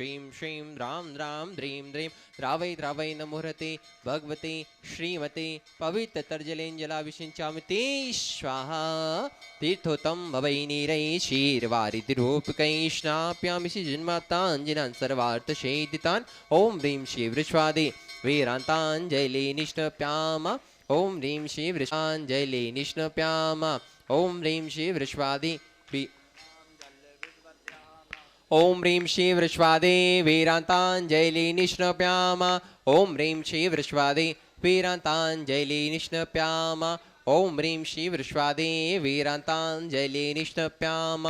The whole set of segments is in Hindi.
श्रीं श्रीं द्रां द्रां द्रीं द्रीं द्रावै द्रावै नमोहरते भगवते श्रीमते पवित्रतर्जलेञ्जलाभिषिञ्चामि ते स्वाहा तीर्थोत्तम भवै नीरै क्षीरवारिधिरूपकै स्नाप्यामि श्रीजन्माताञ्जनान् सर्वार्थशेदितान् ॐ ह्रीं श्रीवृष्वादे वीरान्ताञ्जलि निष्णप्याम ॐ ह्रीं श्रीवृषाञ्जलि निष्णप्याम ॐ ह्रीं श्रीवृष्वादे ॐ ह्रीं श्रीवृष्वादे वीरान्ताञ्जलि निष्णप्याम ॐ ह्रीं श्रीवृष्वादे वीरान्ताञ्जलि निष्णप्याम ॐ ह्रीं श्रीवृष्वादे वीरान्ताञ्जलि निष्णप्याम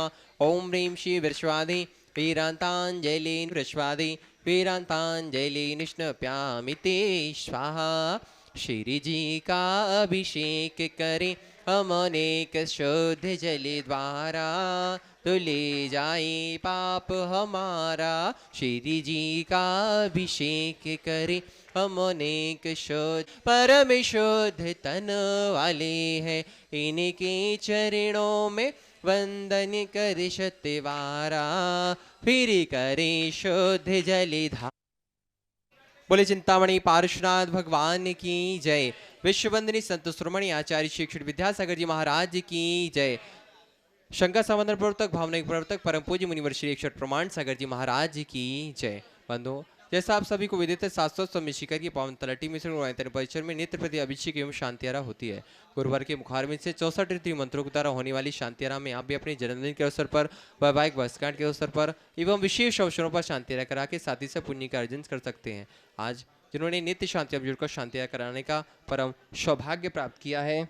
ॐ ह्रीं श्रीवृष्वादे वीरान्ताञ्जलि वृष्वादे वीरान्ताञ्जलि निष्णप्यामि ते स्वाहा श्री जी का अभिषेक करें हम अनेक शुद्ध जल द्वारा धुले जाए पाप हमारा श्री जी का अभिषेक करें हम अनेक शुद्ध परम शुद्ध तन वाले हैं इनके चरणों में वंदन कर सत्यवारा फिर करे शुद्ध जलधारा। बोले चिंतामणि पार्श्वनाथ भगवान की जय। विश्ववंदनी संत शिरोमणि आचार्य श्री क्षीर विद्यासागर जी महाराज की जय। शंकर समंदर प्रवर्तक भावनायक प्रवर्तक परम पूज्य मुनिवर श्री अक्षर प्रमाण सागर जी महाराज की जय। बंधु जैसा आप सभी को विदित है 700 में शिखर की पावन तलटी में परिसर में नित्य प्रति अभिषेक एवं शांतियारा होती है। गुरुवार के मुखार में से 64 ऋतु मंत्रों के द्वारा होने वाली शांतियारा में आप भी अपने जन्मदिन के अवसर पर वैवाहिक वर्षगांठ के अवसर पर एवं विशेष अवसरों पर शांतियारा करा के साथ ही से पुण्य का अर्जन कर सकते हैं। आज जिन्होंने नित्य शांति अब जुड़कर शांतियारा कराने का परम सौभाग्य प्राप्त किया है,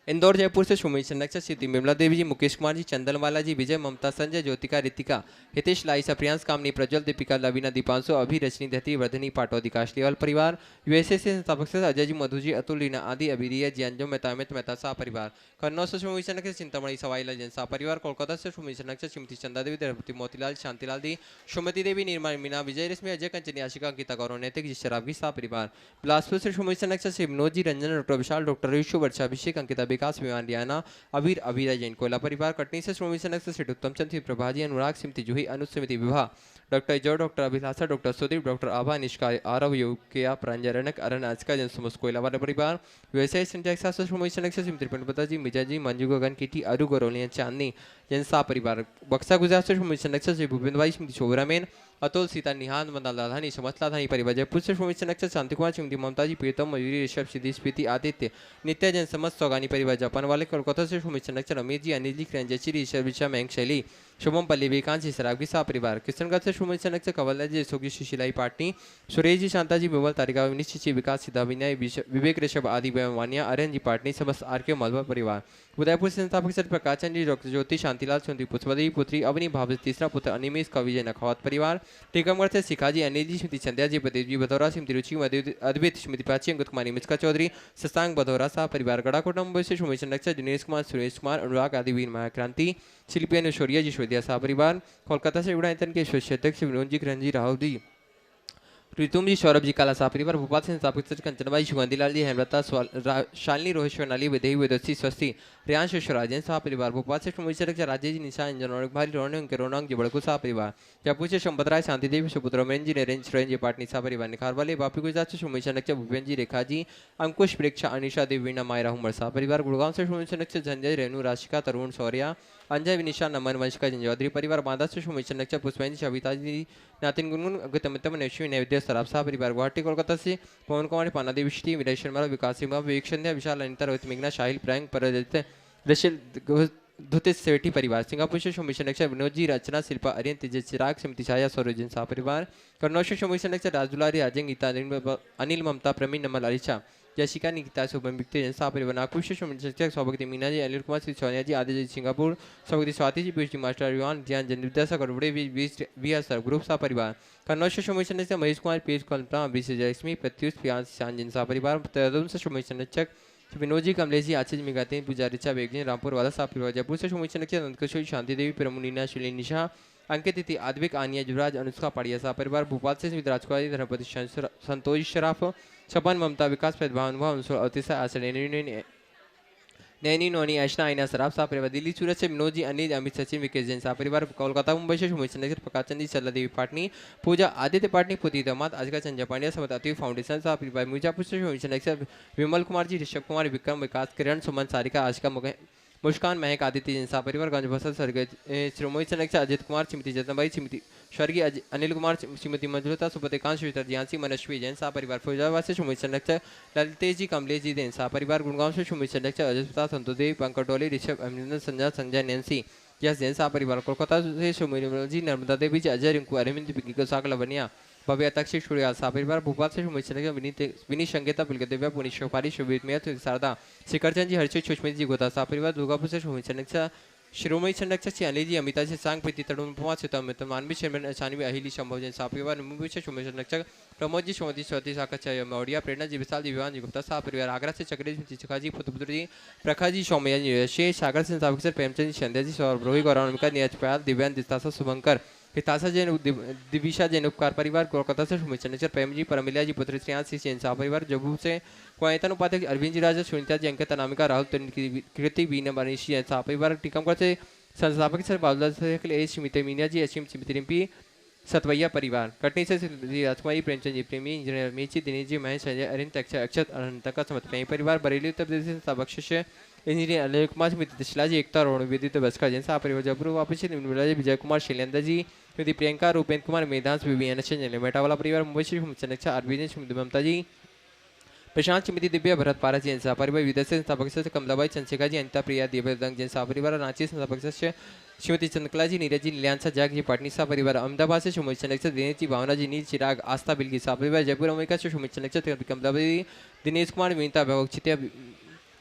इंदौर जयपुर से सुमित संरक्षक सिद्धि निर्मला देवी जी, मुकेश कुमार जी, चंदनवाला जी, विजय, ममता, संजय, ज्योतिका, रितिका, हितेश, लाइसा, प्रियांश, कामनी, प्रज्वल, दीपिका, लवीना, दीपांशु, अभि, रजनी, धती, वर्धनी, पाटौदी, काशलीवाल परिवार, यूएसए से संस्थापक से अजय जी, मधु जी, अतुल, रीना आदि, अभिरिया जी, अंजुम, मेहता, मेहता शाह परिवार, कन्नौज से सुमित संरक्षक चिंतामणि सवाईलाल जैन शाह परिवार, कोलकाता से सुमित संरक्षक श्रीमती चंदा देवी, द्रौपदी, मोतीलाल, शांतिलाल दी, सुमति देवी, निर्मल, मीना, विजय, रश्मि, अजय, कंचन, आशिका, अंकिता, गौरव, नैतिक जी, शराबी शाह परिवार, बिलासपुर से सुमित संरक्षक श्री विनोद जी, रंजन, डॉक्टर विशाल, डॉक्टर ऋषु, वर्षा, अभिषेक, अंकिता, विकास, विमान, रियाना, अबीर, अबीरा जैन कोयला परिवार, कटनी से श्रोमी संरक्षक श्री उत्तम चंद, प्रभाजी, अनुराग, सिमती जूही, अनुसमिति विवाह, डॉक्टर जो, डॉक्टर अभिलाषा, डॉक्टर सुदीप, डॉक्टर आभा, निष्काय, आरव, योग्या, प्रांजरणक, अरण, आज का जन समस्त कोयला वाला परिवार, व्यवसाय संचालक श्रोमी संरक्षक श्रीमती प्रणपता जी, मिजा जी, मंजू गगन, किटी, अरु, गौरवलिया, चांदनी, जनसा परिवार, बक्सा गुजरात से श्रोमी संरक्षक श्री भूपेंद्र भाई, श्रीमती शोभरा मेन, अतुल, सीता, निहान, मंदाल, लाधानी, समस्त लाधानी परिवार, जयपुर से श्रोमी संरक्षक शांति कुमार, श्रीमती ममता जी, प्रीतम, मयूरी, ऋषभ, सिद्धि, स्पीति, आदित्य, नित्य जन समस्त सौगानी परिवार, जापान वाले, कोलकाता से श्रोमी संरक्षक अमित जी, अनिल जी, क्रंजची, ऋषभ, ऋषा, मयंक, शैली, शुभम, पल्ली, विकांत जी, सराबी शाह परिवार, किशनगढ़ से श्रोमी संरक्षक कवल जी, सुखी, सुशीलाई पाटनी, सुरेश जी, शांता जी, बिमल, तारिका, निश्चित, विकास, सिद्धा, विनय, विवेक, ऋषभ आदि, वानिया, आर्यन जी, पाटनी, समस्त आर के मलबा परिवार, उदयपुर से संस्थापक सर प्रकाशन जी, डॉक्टर ज्योति, शांतिलाल, सुंदरी, पुष्पदेवी, पुत्री अवनी, भाव, तीसरा पुत्र अनिमेश, कविजय, नखवात परिवार, टीकमगढ़ से शिखाजी, अनिल जी, स्मृति, संध्या जी, प्रदीप जी, बधौरा, स्मृति, रुचि, अद्वित, स्मृति, प्राची, अंकुत कुमारी, मिस्का चौधरी, शशांक, बधौरा शाह परिवार, गड़ाकोट मुंबई से सुमेश संरक्षक दिनेश कुमार, सुरेश कुमार, अनुराग आदि, वीर महाक्रांति, शिल्पी, अनुशौर्या जी, श्वेदिया शाह परिवार, कोलकाता से विधायतन के अध्यक्ष विनोद जी, किरण जी, राहुल जी, रितुम जी, सौरभ जी, काला शाह परिवार, भोपाल से संस्थापक कंचनबाई, सुगंधीलाल जी, हेमलता, शालिनी, रोहित, स्वर्णाली, विदेही, वेदस्ती, स्वस्ति, रियांश, स्वराजन शाह परिवार, भोपाल से राजेश जी, निशा, अंजन, रौनक भारी, रौनक, रौनक जी, बड़कू शाह परिवार, जयपुर से संपत राय, शांति देवी, सुपुत्र मेन जी, नरेंद्र सुरेन जी, पाटनी शाह परिवार, निखार वाले, बापी गुजरात से सुमेश संरक्षक भूपेन जी, रेखा जी, अंकुश, प्रेक्षा, अनिशा देवी, वीणा, मायरा, हुमर शाह परिवार, गुड़गांव से सुमेश संरक्षक संजय, रेणु, राशिका, तरुण, शौर्या, अंजय, विनिशा, नमन, वंशिका, जंजौधरी परिवार, बांदा से सुमेश संरक्षक पुष्पेंद्र, सविता जी, नातिन, गुनगुन, अगतमितम, नैश्वी, नैवेद्य, सराब शाह परिवार, गुवाहाटी, कोलकाता से पवन कुमार, पाना देवी, श्री विनय शर्मा, विकास सिंह, विवेक संध्या, विशाल, अनिता, रोहित, मेघना, शाहिल, प्रयांक, परजित, ऋषिल, धुतित, सेठी परिवार, सिंगापुर से सुमेश संरक्षक विनोद जी, रचना, शिल्पा, अरियन, तेजस, चिराग, समिति, छाया, सौरजन शाह परिवार, कन्नौज से सुमेश संरक्षक राजदुलारी, राजेंद्र, गीता, अनिल, ममता, प्रमीण, नमल, अलीशा, जयशिका, निकिता, शुभम, विक्टर, शाह परिवार, नागपुर से सुमेश संरक्षक सौभक्ति, मीना जी, अनिल कुमार, श्री सोनिया जी, आदित्य जी, सिंगापुर, सौभक्ति, स्वाति जी, पीयूष जी, मास्टर युवान, ज्ञान, जनविद्या, गड़बड़े, वी सर, ग्रुप शाह परिवार, कन्नौज से सुमेश संरक्षक महेश कुमार, पीयूष, कल्पना, अभिषेक, जयलक्ष्मी, प्रत्युष, प्रियांश, शांजन शाह परिवार, देहरादून से सुमेश संरक्षक विनोद जी, कमलेश जी, आचार्य मिगाते, पुजारी चा, बेगनी, रामपुर वाला शाह परिवार, जयपुर से सुमेश संरक्षक नंदकिशोर, शांति देवी, प्रमुनीना, शिली, निशा, अंकित, तिथि, आद्विक, आनिया, युवराज, अनुष्का, पाड़िया शाह परिवार, भोपाल से राजकुमारी, धर्मपति, संतोष शराफ, छपन, ममता, विकास, प्रतिभानुभाव, अवतिसा, आचरण, नैनी नोनी अशना आइना सराब सा परिवार दिल्ली सूरत से विनोद जी अनिल अमित सचिन विकेश जैन सा परिवार कोलकाता मुंबई से सुमित चंद्र प्रकाश चंदी चल्ला देवी पाटनी पूजा आदित्य पाटनी पुती दमाद आज का संजय पांड्या समत अति फाउंडेशन सा परिवार मिर्जापुर से सुमित चंद्र विमल कुमार जी ऋषभ कुमार विक्रम विकास किरण सुमन सारिका आज का मुस्कान महक आदित्य जैन सा परिवार गंज बसल स्वर्गीय श्रीमोहित चंद्र अजित कुमार श्रीमती जतनबाई श्रीमती स्वर्गीय अनिल कुमार श्रीमती मंजुलता सुपतिकांत श्रीधर ज्ञानसी मनस्वी जैन सा परिवार फौजाबाद से सुमित चंद्र ललितेश जी कमलेश जी जैन सा परिवार गुड़गांव से सुमित चंद्र अजय प्रताप संतोदेवी पंकटोली ऋषभ अभिनंदन संजय संजय नैन्सी यस जैन सा परिवार कोलकाता से सुमित जी नर्मदा देवी जी अजय रिंकू अरविंद पिंकी साग लवनिया भव्य तक्षी सूर्या सा परिवार भोपाल से सुमित चंद्र विनीत संगीता पुलके दिव्या पुनीत शोपारी शुभित मेहत शारदा शिखरचंद जी हर्षित सुष्मित जी गोता सा परिवार दुर्गापुर से सुमित चंद्र शिरोमणि संरक्षक श्री अनिल जी अमिता से सांग प्रीति तरुण उपमा से मानवी शर्मन अचानवी अहिली संभव जैन सा परिवार मुंबई से सुमित संरक्षक प्रमोद जी सोमती स्वती साकच मौड़िया प्रेरणा जी विशाल जी विवान जी गुप्ता सा परिवार आगरा से चक्रेश चिखा जी पुत्र जी प्रखा जी सौम्या जी शेष सागर से सागर प्रेमचंद जी संध्या जी सौरभ गौरविका नीरज पयाल दिव्यांग दिस्तासा शुभंकर पितासा जैन दिविशा जैन उपकार परिवार कोलकाता से सुमित चंद्र प्रेम जी परमिला जी पुत्र श्रेयांश जैन सा परिवार जम्मू से कोयतन उपाध्यक्ष अरविंद जी राजा सुनीता जी अंकिता नामिका राहुल कृति बीना मनीषी जैन सा परिवार टीकमगढ़ से संस्थापक सर बाबूलाल से स्मित मीना जी असीम स्मृति रिम्पी सतवैया परिवार कटनी से राजकुमारी प्रेमचंद जी प्रेमी इंजीनियर मेची दिनेश जी महेश संजय अरिंद अक्षत अनंत का समत परिवार बरेली उत्तर प्रदेश से सबक्षश इंजीनियर अनिल कुमार स्मृति दिशला जी एकता रोहन विदित बसका जैन सा परिवार जयपुर वापस जी विजय कुमार शैलेंद्र जी स्मृति प्रियंका रूपेंद्र कुमार मेधांश विवियन मेटावाला परिवार मुंबई से चंद्रक्षा अरविंद स्मृति ममता जी प्रशांत स्मृति दिव्या भरत पारा जैन सा परिवार विदेश से संस्थापक कमलाबाई चंद्रशेखर जी अनिता प्रिया देवदंग जैन सा परिवार रांची संस्थापक श्रीमती चंद्रकला जी नीरज जी नीलांसा जाग जी पाटनी सा परिवार अहमदाबाद से सुमित चंद्र दिनेश जी भावना जी नील चिराग आस्था बिल्गी सा परिवार जयपुर अमेरिका से सुमित चंद्र कमलाबाई दिनेश कुमार विनीता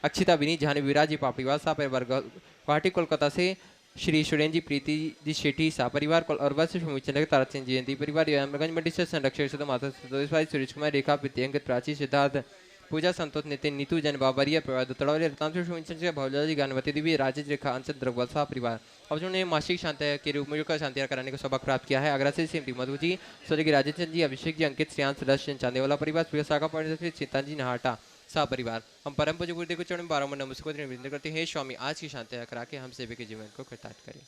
अक्षिता विनीत जहानी विराज जी पापड़ीवाल सा परिवार गुवाहाटी कोलकाता से श्री सुरेन जी प्रीति जी शेट्टी सा परिवार अरबा से सुमित चंद्र ताराचंद जयंती परिवार यमगंज मंडी से संरक्षक माता सुरेश कुमार रेखा प्रीतियंकित प्राची सिद्धार्थ पूजा संतोष नितिन नीतू जैन बाबरिया परिवार दुतड़ौली रतनपुर सुमित भौजा जी गानवती देवी राजेश रेखा अंचल द्रगवल सा परिवार अब ने मासिक शांति के रूप में शांति कराने का सौभाग्य प्राप्त किया है आगरा से श्रीमती मधु जी स्वर्गीय राजेश जी अभिषेक जी अंकित श्रियांश सदस्य चांदेवाला परिवार सूर्य सागा परिवार चिंतन जी नहाटा सा परिवार हम परम पूज्य गुरुदेव को चरण बारह नमस्कार विनती करते हैं स्वामी आज की शांति करा के हम सभी के जीवन को कृतार्थ करें।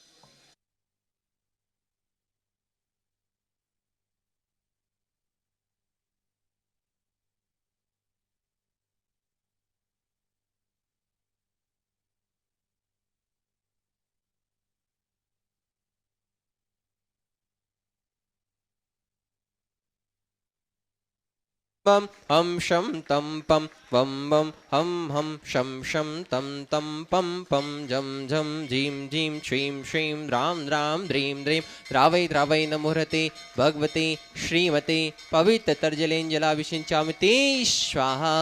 बम हम शम तम पम वम बम हम शम तम तम पम पम झम झम झीम झीम श्रीम श्रीम राम राम द्रीम द्रीम द्रावै द्रावै नमोहरते भगवते श्रीमते पवित्र तर्जलेंजलाभिषिञ्चामि स्वाहा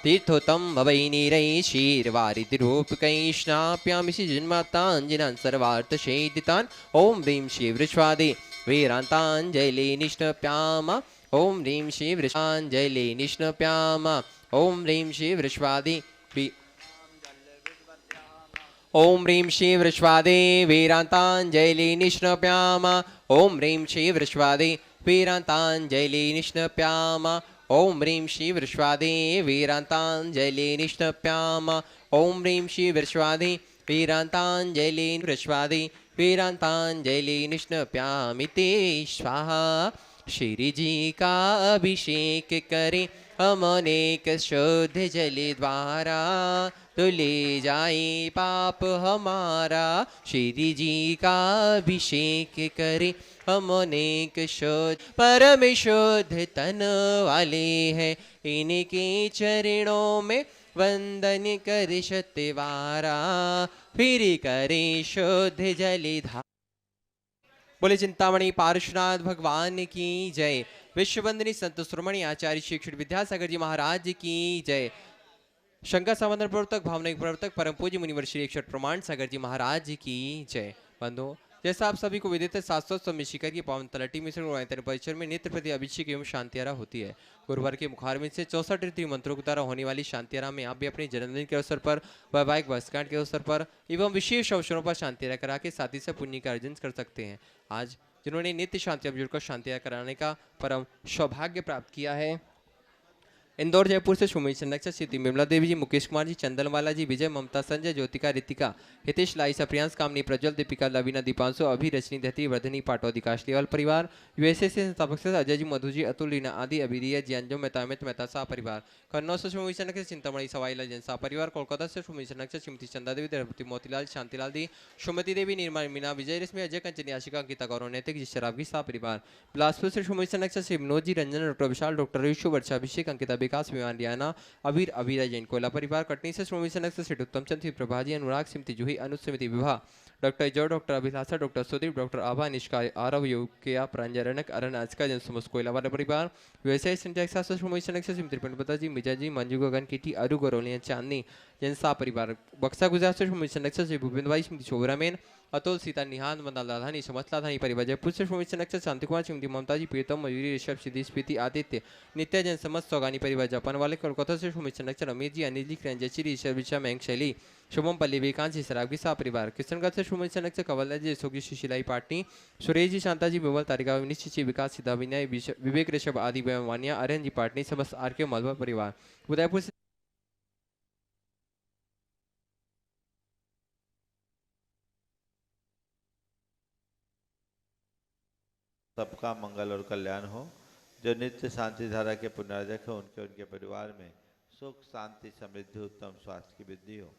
तीर्थोत्तम भवै नीरै क्षीरवारिधिरूपकै स्नाप्यामि जन्माताञ्जनान् सर्वार्थशेदितान् ॐ ह्रीं श्री वृष्वादे वीरान्ताञ्जलि निष्णप्याम ओम ह्रीं श्री वृषांजलि निष्णप्याम ओम ह्रीं श्री वृष्वादे ओम ह्रीं श्री वृष्वादे वीरांतांजलि निष्णप्याम ओम ह्रीं श्री वृष्वादे वीरांतांजलि निष्णप्याम ओम ह्रीं श्री वृष्वादे वीरांतांजलि निष्णप्याम ओम ह्रीं श्री वृष्वादे वीरांतांजलि वृष्वादे वीरांतांजलि निष्णप्यामि ते स्वाहा। श्री जी का अभिषेक करें हम अनेक शुद्ध जल द्वारा तो ले जाए पाप हमारा। श्री जी का अभिषेक करें हम अनेक शुद्ध परम शुद्ध तन वाले हैं इनके चरणों में वंदन कर सत्यवारा फिर करे शुद्ध जलधारा। बोले चिंतामणि पार्श्वनाथ भगवान की जय। विश्ववंदनी संत श्रोमणी आचार्य श्री क्षुद्र विद्यासागर जी महाराज की जय। शंकर समाधान प्रवर्तक भावनिक प्रवर्तक परम पूज्य मुनिवर श्री अक्षर प्रमाण सागर जी महाराज की जय। बंधु जैसा आप सभी को विदित है शास्त्रोत्सव में शिखर की पावन तलटी मिश्रण परिसर में नित्य प्रति अभिषेक एवं शांतियारा होती है। गुरुवार के मुखार में से 64 ऋतु मंत्रों के द्वारा होने वाली शांतियारा में आप भी अपने जन्मदिन के अवसर पर वैवाहिक वर्षगांठ के अवसर पर एवं विशेष अवसरों पर शांतियारा करा के साथ ही से पुण्य का अर्जन कर सकते हैं। आज जिन्होंने नित्य शांति अभिजुड़ को शांतियारा कराने का परम सौभाग्य प्राप्त किया है इंदौर जयपुर से सुमित संरक्षक श्री विमला देवी जी, मुकेश कुमार जी, चंदनवाला जी, विजय, ममता, संजय, ज्योतिका, रितिका, हितेश, लाइसा, प्रियांश, कामनी, प्रज्वल, दीपिका, लवीना, दीपांशु, अभि, रजनी, दहती, वर्धनी, पाटौदी, काशलीवाल परिवार, यूएसए से संस्थापक सदस्य अजय जी, मधु जी, अतुल, रीना आदि, अभिरिया जी, अंजुम, मेहता, अमित मेहता शाह परिवार, कन्नौज से सुमित संरक्षक चिंतामणि सवाईला जैन शाह परिवार, कोलकाता से सुमित संरक्षक श्रीमती चंदा देवी, द्रौपदी, मोतीलाल, शांतिलाल दी, सुमति देवी, निर्मा, मीना, विजय, रश्मि, अजय, कंचनी, आशिका, अंकिता, गौरव, नैतिक, शराबी शाह परिवार, बिलासपुर से सुमित संरक्षक श्री विनोद जी, रंजन, डॉक्टर विशाल, डॉक्टर ऋषु, वर्षा, अभिषेक, अंकिता, विकास, विमान, रियाना, अबीर, अबीरा जैन, कोयला परिवार, कटनी से श्रोमी सनक से उत्तम चंद, प्रभाजी, अनुराग, सिमती, जूही, अनुसमिति, विवाह, डॉक्टर जय, डॉक्टर अभिलाषा, डॉक्टर सुदीप, डॉक्टर आभा, निष्काय, आरव, योग्या, प्रांजरणक, अरण, आज का जन समस्त कोयला वाला परिवार, व्यवसाय सिंटेक्सा से श्रोमी सनक से सिमती, पंडित जी, मिजा जी, मंजू, गगन, किटी, अरु, गौरवलिया, चांदनी, जैन सा परिवार, बक्सा गुजरात से श्रोमी सनक से भूपेंद्र भाई, स्मृति, शोभरामेन, अतुल, सीता, निहान, मंदाल, लाधानी, समस्त लाधानी परिवार, जयपुर से श्रोमी सनक से शांति कुमार, श्रीमती ममता जी, प्रीतम, मयूरी, ऋषभ, सिद्धि, स्पीति, आदित्य, नित्य, जैन समस्त सौगानी परिवार, जापान वाले, कोलकाता से सुमित संरक्षण, अमित जी, अनिल जी, क्रंजची, ईश्वर विषा, मयंक शैली, शुभम पल्ली, विकांत जी, सराबी शाह परिवार, किशनगढ़ से सुमित संरक्षण, कवल जी, सुखी, सुशीलाई पाटनी, सुरेश जी, शांता जी, बिमल, तारिका, निश्चित जी, विकास, सीधा, विनय, विवेक, ऋषभ आदि, वानिया, आर्यन जी, पाटनी, समस्त आर के मलबा परिवार, उदयपुर से सबका मंगल और कल्याण हो। जो नित्य शांति धारा के पुनराजक है उनके उनके परिवार में सुख, शांति, समृद्धि, उत्तम स्वास्थ्य की वृद्धि हो।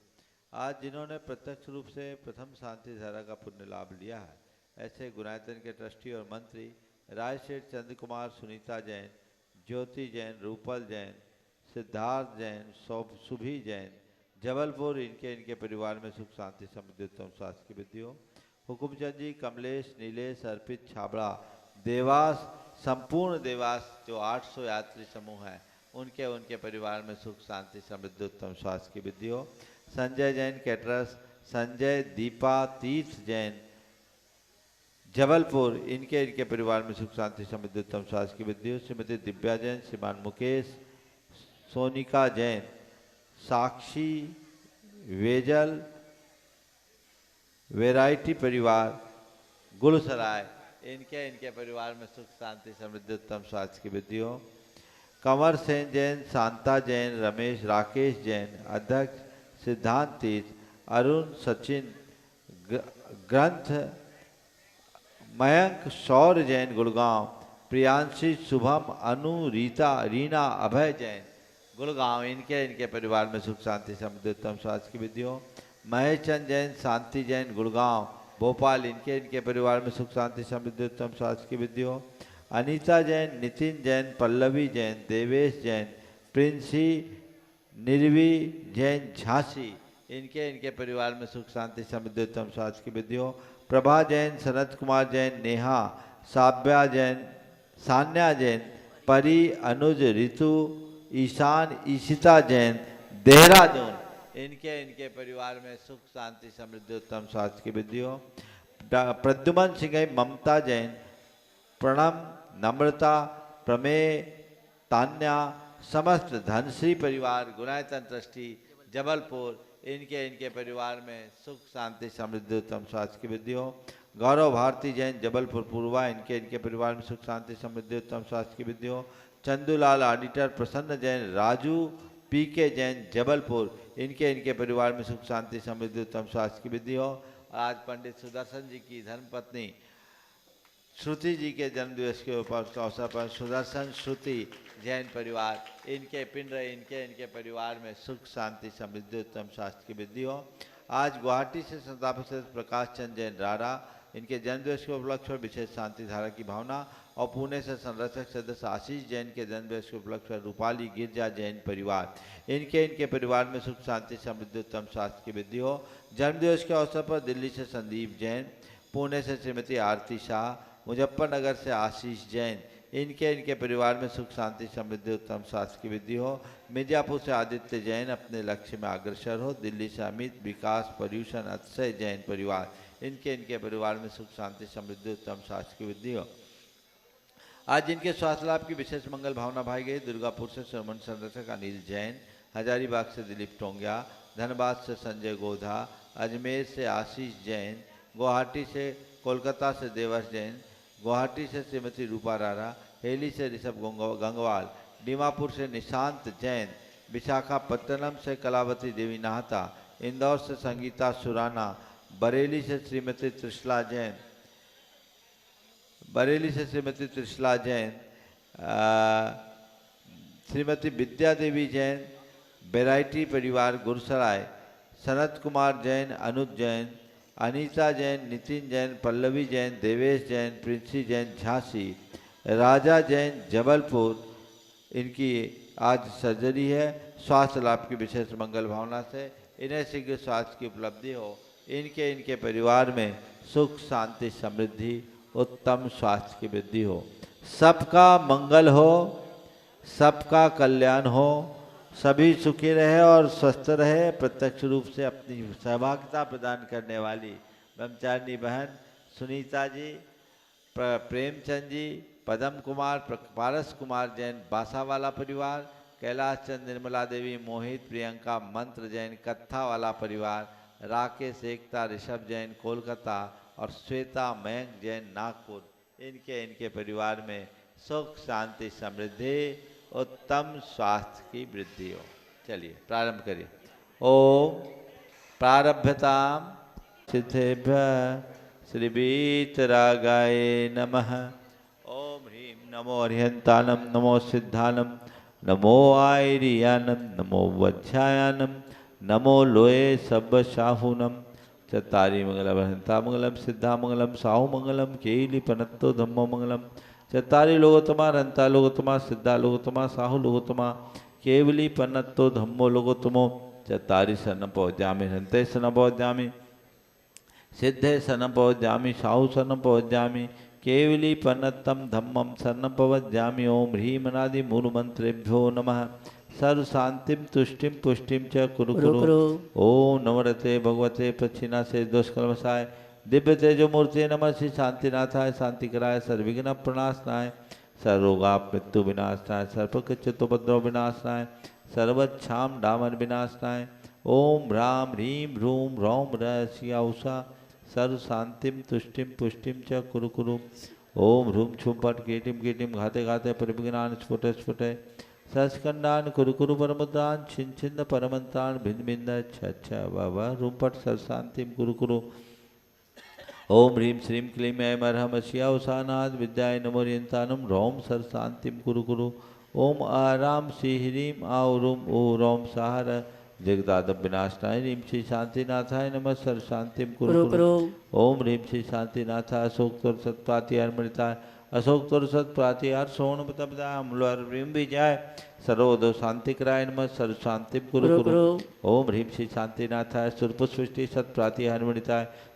आज जिन्होंने प्रत्यक्ष रूप से प्रथम शांति धारा का पुण्य लाभ लिया है, ऐसे गुणायतन के ट्रस्टी और मंत्री रायशेठ चंद्र कुमार, सुनीता जैन, ज्योति जैन, रूपल जैन, सिद्धार्थ जैन, सुभी जैन, जबलपुर, इनके इनके परिवार में सुख, शांति, समृद्धि, उत्तम स्वास्थ्य की वृद्धि हो। हुकुमचंद जी, कमलेश, नीलेश, अर्पित, छाबड़ा, देवास, संपूर्ण देवास जो 800 यात्री समूह है उनके उनके परिवार में सुख, शांति, समृद्धि, उत्तम स्वास्थ्य की वृद्धि हो। संजय जैन, कैटरस, संजय, दीपा, तीर्थ जैन, जबलपुर, इनके इनके परिवार में सुख, शांति, समृद्धि, उत्तम स्वास्थ्य की वृद्धि हो। श्रीमती दिव्या जैन, श्रीमान मुकेश, सोनिका जैन, साक्षी, वेजल, वैरायटी परिवार, गुलसराय, इनके इनके परिवार में सुख, शांति, समृद्धि, उत्तम स्वास्थ्य की वृद्धि हो। कंवर सेन जैन, शांता जैन, रमेश, राकेश जैन, अध्यक्ष, सिद्धांत तीर्थ, अरुण, सचिन, ग्रंथ, मयंक, शौर्य जैन, गुड़गांव, प्रियांशी, शुभम, अनु, रीता, रीना, अभय जैन, गुड़गांव, इनके इनके परिवार में सुख, शांति, समृद्धि, उत्तम स्वास्थ्य की वृद्धि हो। महेश चंद जैन, शांति जैन, गुड़गांव, भोपाल, इनके इनके परिवार में सुख, शांति, समृद्धि, उत्तम स्वास्थ्य की वृद्धि हो। अनीता जैन, नितिन जैन, पल्लवी जैन, देवेश जैन, प्रिंसी, निर्वी जैन, झांसी, इनके इनके परिवार में सुख, शांति, समृद्धि, उत्तम स्वास्थ्य की वृद्धि हो। प्रभा जैन, सनत कुमार जैन, नेहा, साब्या जैन, सान्या जैन, परी, अनुज, ऋतु, ईशान, ईशिता जैन, देहरादून, इनके इनके परिवार में सुख, शांति, समृद्धि, उत्तम स्वास्थ्य की वृद्धि हो। प्रद्युमन सिंह, ममता जैन, प्रणम, नम्रता, प्रमेय, तान्या, समस्त धनश्री परिवार, गुणायतन ट्रस्टी, जबलपुर, इनके इनके परिवार में सुख, शांति, समृद्धि, उत्तम स्वास्थ्य की वृद्धि हो। गौरव भारती जैन, जबलपुर पूर्वा, इनके इनके परिवार में सुख, शांति, समृद्धि, उत्तम स्वास्थ्य की वृद्धि हो। चंदूलाल ऑडिटर, प्रसन्न जैन, राजू, पीके जैन, जबलपुर, इनके इनके परिवार में सुख, शांति, समृद्धि, उत्तम स्वास्थ्य की वृद्धि हो। आज पंडित सुदर्शन जी की धर्मपत्नी श्रुति जी के जन्मदिवस के अवसर पर सुदर्शन श्रुति जैन परिवार, इनके पिंड, इनके इनके परिवार में सुख, शांति, समृद्धि, उत्तम स्वास्थ्य की वृद्धि हो। आज गुवाहाटी से संस्थापक सदस्य प्रकाश चंद जैन, रारा, इनके जन्मदिवस के उपलक्ष्य पर विशेष शांति धारा की भावना। और पुणे से संरक्षक सदस्य आशीष जैन के जन्मदिवस के उपलक्ष्य पर रूपाली गिरजा जैन परिवार, इनके इनके परिवार में सुख, शांति, समृद्धि, उत्तम स्वास्थ्य की वृद्धि हो। जन्मदिवस के अवसर पर दिल्ली से संदीप जैन, पुणे से श्रीमती आरती शाह, मुजफ्फरनगर से आशीष जैन, इनके इनके परिवार में सुख, शांति, समृद्धि, उत्तम स्वास्थ्य की वृद्धि हो। मिर्जापुर से आदित्य जैन अपने लक्ष्य में अग्रसर हो। दिल्ली से अमित, विकास, पर्यूषण, अतिशय जैन परिवार, इनके इनके परिवार में सुख, शांति, समृद्धि, उत्तम स्वास्थ्य की वृद्धि हो। आज जिनके स्वास्थ्य लाभ की विशेष मंगल भावना भाई गई, दुर्गापुर से श्रमण संरक्षक अनिल जैन, हजारीबाग से दिलीप टोंगिया, धनबाद से संजय गोधा, अजमेर से आशीष जैन, गुवाहाटी से, कोलकाता से देवर्ष जैन, गुवाहाटी से श्रीमती रूपा रारा, हेली से ऋषभ गंगवाल, दीमापुर से निशांत जैन, विशाखापट्टनम से कलावती देवी नाहता, इंदौर से संगीता सुराना, बरेली से श्रीमती त्रिशला जैन, श्रीमती विद्या देवी जैन, बेराइटी परिवार गुरसराय, सनत कुमार जैन, अनुज जैन, अनीता जैन, नितिन जैन, पल्लवी जैन, देवेश जैन, प्रिंसी जैन झांसी, राजा जैन जबलपुर। इनकी आज सर्जरी है। स्वास्थ्य लाभ की विशेष मंगल भावना से इन्हें शीघ्र स्वास्थ्य की उपलब्धि हो। इनके परिवार में सुख शांति समृद्धि उत्तम स्वास्थ्य की वृद्धि हो। सबका मंगल हो, सबका कल्याण हो, सभी सुखी रहे और स्वस्थ रहे। प्रत्यक्ष रूप से अपनी सहभागिता प्रदान करने वाली ब्रह्मचारिणी बहन सुनीता जी, प्रेमचंद जी, पदम कुमार, पारस कुमार जैन बासावाला परिवार, कैलाश चंद, निर्मला देवी, मोहित, प्रियंका, मंत्र जैन कत्था वाला परिवार, राकेश, एकता, ऋषभ जैन कोलकाता और श्वेता मयंक जैन नागपुर। इनके परिवार में सुख शांति समृद्धि उत्तम स्वास्थ्य की वृद्धि हो। चलिए प्रारंभ करिए। ओम प्रारभ्यताम सिद्धेभ्य श्री वीतरागाय नमः। ओम ह्रीं नमो अरिहंतानम, नमो सिद्धानम, नमो आयरियानम, नमो वज्रायानम, नमो लोये सब शाहूनम। चत्तारी मंगलम हंता मंगलम, सिद्धा मंगलम, साहु मंगलम, केली पनत्तो धम्मो मंगलम। चत्तारी लोगोत्तमा, रंता लोगोत्तमा, सिद्धा लोगोत्तमा, साहु लोगोत्तमा, केवली पन्नत्तो धम्मो लोगोत्तमो। चत्तारी शरणं पहुँचामि, हन्ते शरणं पहुँचामि, सिद्धे शरणं पहुँचामि, साहु शरणं पहुँचामि, केवली पन्नत्तम धम्मम शरणं पहुँचामि। ओम ह्रीं अनादि मूल मंत्रेभ्यो नमः। सर्व शांतिम तुष्टिम पुष्टिम च कुरु कुरु। ओम नवरते भगवते प्रच्छिन्ना से दोषकलमसाय दिव्य तेजो मूर्ति नमः। श्री शांतिनाथाय शांति कराय, सर्वविघ्न प्रणाशनाय, सर्वरोगाप मृत्यु विनाशनाय, सर्पकृच्युतोपद्रव विनाशनाय, सर्वच्छाम डामन विनाशनाय। ओम ह्रां ह्रीं ह्रूं ह्रौं रसिया उषा सर्व शांतिम तुष्टिम पुष्टिम च कुरु कुरु। ओम ह्रूं छुं पट कीटिम कीटिम घाते घाते परिविघ्नान् स्फुटे स्फुटे सस्कंडान कुरु कुरु परमुद्रान छिन्न छिन्न परमंत्रान भिन्न भिन्न छ वाह रूपट सर्व शांतिम कुरु कुरु। ओम ह्रीं श्रीं क्लीं ऐं अर्हं अस्या उषानाद विद्याय नमोरियंतानम रौम सर्व शांतिम कुरु कुरु। ओम आराम श्री ह्रीं आउ रूम ओ रौम सहार जगदादम विनाशनाय ह्रीं श्री शांतिनाथाय नमः सर्व शांतिम कुरु कुरु। ओम ह्रीं श्री शांतिनाथाय अशोक तोर सत्पातिहार अशोक तोर सत्प्रातिहार सोण बतबदा अम्लवर ह्रीं भी जाय सर्वोदो शांतिकराय नमः सर्व शांतिम कुरु कुरु। ओम ह्रीं श्री शांतिनाथाय सुरपुष्टि सत्प्रातिहार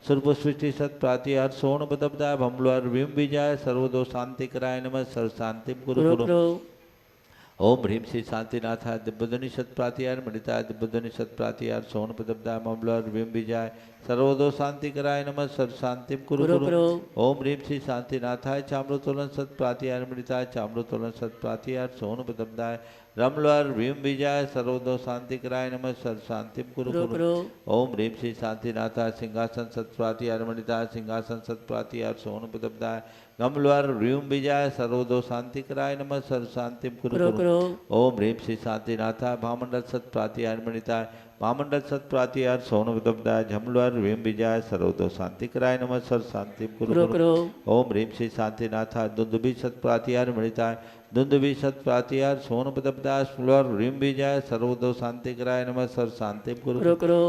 सुरपुष्टि सत्प्रातिहार सोण बतबदा अम्लवर ह्रीं भी जाय सर्वोदो शांतिकराय नमः सर्व शांतिम कुरु कुरु। ओम ह्रीं श्री शांतिनाथाय दिव्यध्वनि सत्प्रातिहार मणिताय दिव्यध्वनि सत्प्रातिहार सोन पदब्दाय ममलर विम विजय सर्वोदो शांति कराय नमः सर्व शांतिम कुरु कुरु। ओम ह्रीं श्री शांतिनाथाय चाम्रोतोलन सत्प्रातिहार मणिताय चाम्रोतोलन सत्प्रातिहार सोन पदब्दाय रमलर विम विजय सर्वोदो शांति कराय नमः सर्व शांतिम कुरु कुरु। ओम ह्रीं श्री शांतिनाथाय सिंहासन सत्प्रातिहार मणिताय सिंहासन सत्प्रातिहार सोन पदब्दाय गमलवर व्यूम विजय सर्वोदो शांति कराय नमः सर्व शांतिम कुरु कुरु। ओम ह्रीं श्री शांतिनाथाय भामंडल सत्प्रातिहार मणिताय भामंडल सत्प्रातिहार सोन विदब्दाय झमलवर व्यूम विजय सर्वोदो शांति कराय नमः सर्व शांतिम कुरु कुरु। ओम ह्रीं श्री शांतिनाथाय दुंदुभि सत्प्रातिहार मणिताय दुंदुभि सत्प्रातिहार सोन विदब्दाय स्मलवर व्यूम विजय सर्वोदो शांति कराय नमः सर्व शांतिम कुरु कुरु।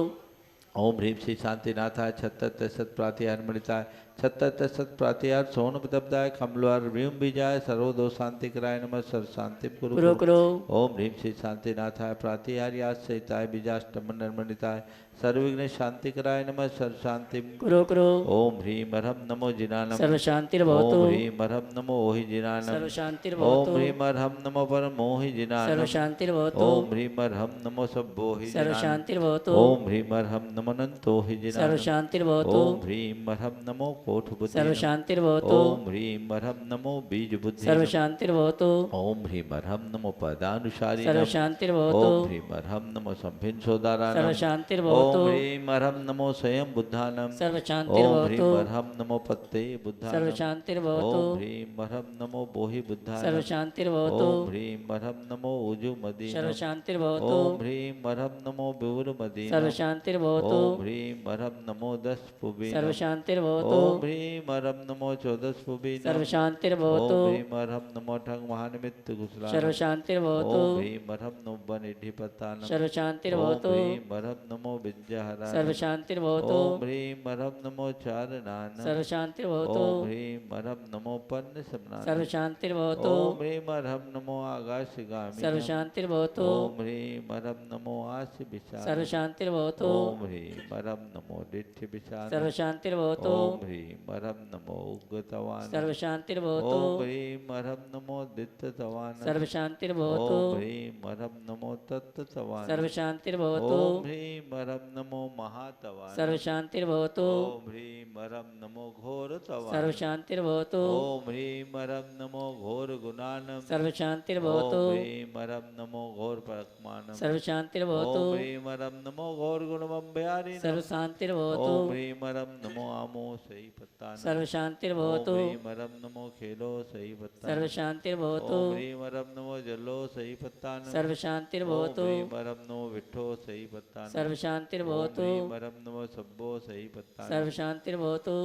ओम ह्रीं श्री शांतिनाथाय छत्तर सत्प्रातिहार मणिताय छत्तर सत्प्रातिहार सोन पदब्दाय कमलवर व्यूम विजय सर्वोदो शांति कराय नमः सर्व शांतिम कुरु कुरु। ओम ह्रीं श्री शांतिनाथाय प्रातिहार याद सहिताय बीजाष्टम मणिताय सर्वविघ्न शांति कराय नमः सर्व शांतिम कुरु कुरु। ओम ह्रीं अर्हं नमो जिनानम सर्व शांतिर्भवतु। ओम ह्रीं अर्हं नमो ओहि जिनानम सर्व शांतिर्भवतु। ओम ह्रीं अर्हं नमो परमोहि जिनानम सर्व शांतिर्भवतु। ओम ह्रीं अर्हं नमो सब्बोहि सर्व शांतिर्भवतु। ओम ह्रीं अर्हं नमो अनंतोहि जिनानम सर्व शांतिर्भवतु। ओम ह्रीं अर्हं नमो कोठ बुद्धि सर्व शांतिर्भवतु ओम ह्रीं बरहम नमो बीज बुद्धि सर्व शांतिर्भवतु ओम ह्रीं बरहम नमो पदानुसारी सर्व शांतिर्भवतु ओम ह्रीं बरहम नमो संभिन सोदारानम सर्व शांतिर्भवतु ओम ह्रीं बरहम नमो स्वयं बुद्धानम सर्व ओम ह्रीं शांतिर्भवतु बरहम नमो पत्ते सर्व बुद्धानम शांतिर्भवतु ओम ह्रीं बरहम नमो बोहि सर्व बुद्धानम शांतिर्भवतु ओम ह्रीं बरहम नमो उजु सर्व मदीनम शांतिर्भवतु ओम ह्रीं बरहम नमो बिवुर सर्व मदीनम शांतिर्भवतु ओम ह्रीं बरहम नमो दस पुबीनम सर्व शांतिर्भवतु ओम ह्रीं बरहम नमो चौदस पुबीनम सर्व शांतिर्भवतु ओम ह्रीं बरहम नमो ठंग महानिमित्त गुसलानम सर्व शांतिर्भवतु ओम ह्रीं बरहम नुब्बन इड्ढिपत्तानम सर्व ओम शांतिर्भवतु ह्रीं बरहम नमो विद्याहरानम सर्व शांतिर्भवतु ओम ह्रीं बरहम नमो चारनानम सर्व शांतिर्भवतु ओम ह्रीं बरहम नमो पन्न समनानम सर्व शांतिर्भवतु ओम ह्रीं बरहम नमो आकाशगामी सर्व शांतिर्भवतु ओम ह्रीं बरहम नमो आस्य विशाल सर्व शांतिर्भवतु ओम ह्रीं बरहम नमो दिठ्ठ विशाल सर्व शांतिर्भवतु ओम ह्रीं बरहम नमो उग्गतवान सर्व शांतिर्भवतु ओम ह्रीं बरहम नमो दित्ततवान सर्व शांतिर्भवतु ओम ह्रीं बरहम नमो तत्ततवान सर्व शांतिर्भवतु ओम ह्रीं बरहम नमो महातवान सर्व शांतिर्भवतु ओम ह्रीं बरहम नमो घोरतवान सर्व शांतिर्भवतु ओम ह्रीं बरहम नमो घोर गुणानम सर्व शांतिर्भवतु ओम ह्रीं बरहम नमो घोर परकमानम सर्व शांतिर्भवतु ओम ह्रीं बरहम नमो घोर गुणमभ्यारी सर्व शांतिर्भवतु ओम ह्रीं बरहम नमो आमो सही पत्तान सर्व शांतिर्भवतु ओम ह्रीं बरहम नमो खेलो सही पत्तान सर्व शांतिर्भवतु ओम ह्रीं बरहम नमो जलो सही पत्तान सर्व शांतिर्भवतु ओम ह्रीं बरहम नमो विठ्ठो सही पत्तान सर्व शांतिर्भवतु ओम ह्रीं बरहम नमो सब्बो सही पत्तान सर्व शांतिर्भवतु ओम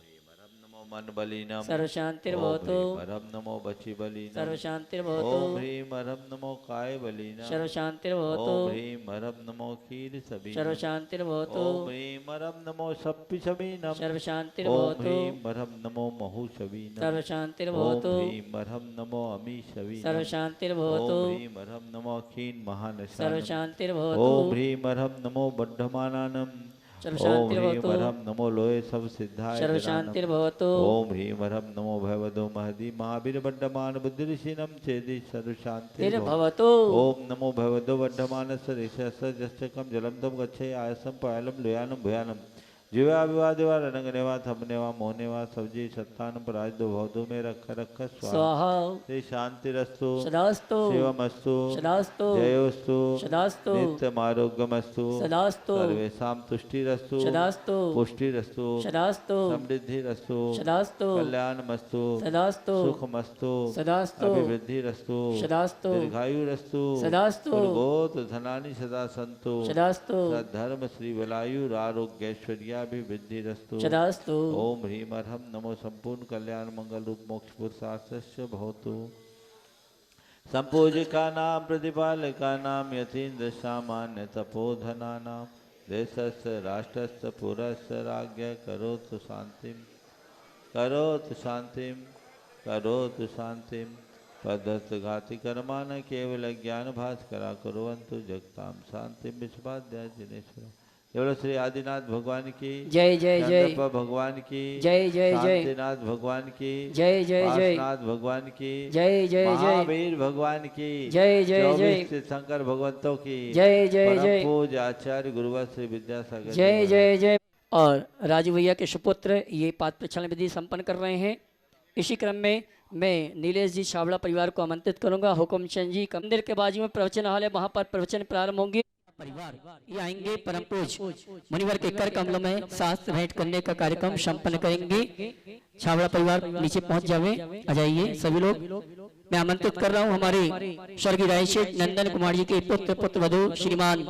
ह्रीं बरहम नमो मन बलिनम सर्व शांतिर्भवतु ओम ह्रीं बरहम नमो बची बलिनम सर्व शांतिर्भवतु ओम ह्रीं बरहम नमो काय बलिनम सर्व शांतिर्भवतु ओम ह्रीं बरहम नमो खीर सभी सर्व शांतिर्भवतु ओम ह्रीं बरहम नमो सप्पि समीनम सर्व ओम शांतिर्भवतु ह्रीं बरहम नमो महु शवीनम सर्व शांतिर्भवतु ओम ह्रीं बरहम नमो अमी शवीनम सर्व शांतिर्भवतु ओम ह्रीं बरहम नमो खीन महानशानम सर्व शांतिर्भवतु ओम ह्रीं बरहम नमो बद्धमानानम सर्व ओम ह्रीं शांतिर्भवतु बरहम नमो लोय सब सिद्धाय सर्व जनानम शांतिर्भवतु ओम ह्रीं बरहम नमो भगवतो महदी महावीर बड्डमान बुद्धिऋषिनम चेदि सर्व शांति तिर्भवतु ओम नमो भगवतो बड्डमानस ऋषस्य जश्चकम जलम तम गच्छे आयसम पायलम लोयानम भयानम जीवा विवादेवा रणगनेवा थमनेवा मोहनेवा सब्जी सत्तान पराज दो भवदो में रख रख स्वाहा श्री शांति रस्तु सदास्तु शिवमस्तु सदास्तु जयोस्तु सदास्तु नित्यम आरोग्यमस्तु सदास्तु सर्वेषां तुष्टिरस्तु सदास्तु पुष्टिरस्तु सदास्तु समृद्धिरस्तु सदास्तु कल्याणमस्तु सदास्तु सुखमस्तु सदास्तु अभिवृद्धिरस्तु सदास्तु दीर्घायुरस्तु सदास्तु कुलगोत धनानि सदा सन्तु सदास्तु सद्धर्म श्री वलायुरारोग्यैश्वर्याभिवृद्धिरस्तु सदास्तु ओम ह्रीं बरहम नमो संपूर्ण कल्याण मंगल रूप मोक्ष पुरुषार्थस्य भवतु संपूजिका नाम प्रतिपालिका नाम यतीन्द्र सामान्य तपोधना नाम देशस्य राष्ट्रस्य पुरस्य राज्ञ करोतु शांतिं करोतु शांतिं करोतु शांतिं पद्धत घाति कर्मान केवल ज्ञान भास्करा कुर्वन्तु जगतां शांतिं विश्वाद्या जिनेश्वर केवल श्री आदिनाथ भगवान की जय जय जय चंद्रप्पा भगवान की जय जय जय शांतिनाथ भगवान की जय जय जय पार्श्वनाथ भगवान की जय जय जय महावीर भगवान की जय जय जय 24 तीर्थंकर भगवंतों की जय जय परम जय पूज्य आचार्य गुरुवर श्री विद्यासागर जी जय महाराज। जय जय। और राजू भैया के सुपुत्र ये पाद प्रक्षालन विधि संपन्न कर रहे हैं। इसी क्रम में मैं नीलेश जी छावड़ा परिवार को आमंत्रित करूंगा। हुकुम चंद जी मंदिर के बाजू में प्रवचन हॉल है, वहां पर प्रवचन प्रारंभ होंगे। परिवार ये आएंगे, परम पूज्य मुनिवर के कर कमलों में शास्त्र भेंट करने का कार्यक्रम संपन्न करेंगे। छावड़ा परिवार नीचे पहुंच जावे, आ जाइए सभी लोग। मैं आमंत्रित कर रहा हूं हमारे स्वर्गीय रायशेठ नंदन कुमार जी के पुत्र वधु श्रीमान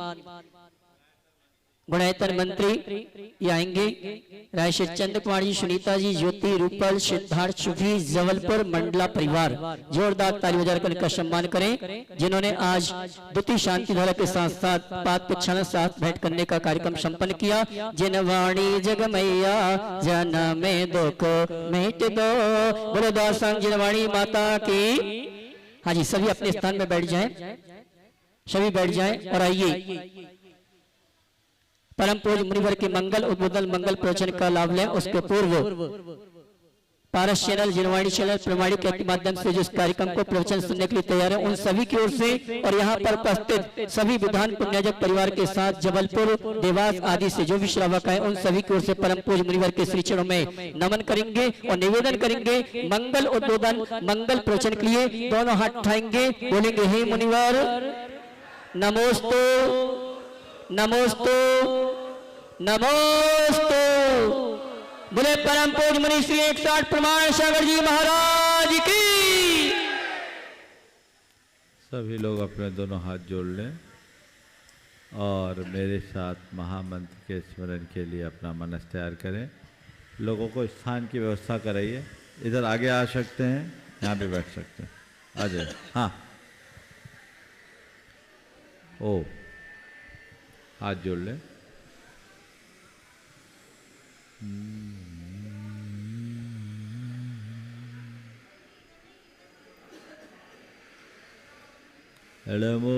गुणायतन मंत्री ये आएंगे। रायशेठ चंद्र कुमार जी, सुनीता जी, ज्योति, रूपल, सिद्धार्थ, सुभी, जबलपुर मंडला परिवार जोरदार ताली बजाकर उनका सम्मान करें, जिन्होंने आज द्वितीय शांति धारा के साथ साथ पाद प्रक्षालन साथ भेंट करने का कार्यक्रम संपन्न किया। जिन वाणी जगमैया जन में दुख मिट दो, बोलो संग जिनवाणी माता की। हाँ जी, सभी अपने स्थान में बैठ जाएं, सभी बैठ जाएं और आइए परम पूज्य मुनिवर के मंगल उद्बोधन मंगल प्रवचन का लाभ लें। उसके पूर्व पारस चैनल, जिनवाणी चैनल, प्रमाणिक के माध्यम से जो इस कार्यक्रम को प्रवचन सुनने के लिए तैयार है, उन सभी की ओर से और यहाँ पर उपस्थित सभी विधान पुण्याजक परिवार के साथ जबलपुर, देवास आदि से जो भी श्रावक है, उन सभी की ओर से परम पूज्य मुनिवर के श्री चरणों में नमन करेंगे और निवेदन करेंगे मंगल उद्बोधन, मंगल प्रवचन के लिए दोनों हाथ उठाएंगे, बोलेंगे हे मुनिवर नमोस्तु नमोस्तु नमोस्तु। बोले परम पूज्य मुनि श्री 108 प्रमाण सागर जी महाराज की। सभी लोग अपने दोनों हाथ जोड़ लें और मेरे साथ महामंत्र के स्मरण के लिए अपना मनस तैयार करें। लोगों को स्थान की व्यवस्था कराइए, इधर आगे आ सकते हैं, यहाँ पे बैठ सकते हैं, आ जाए। हाँ, ओ हाथ जोड़ लें। नमो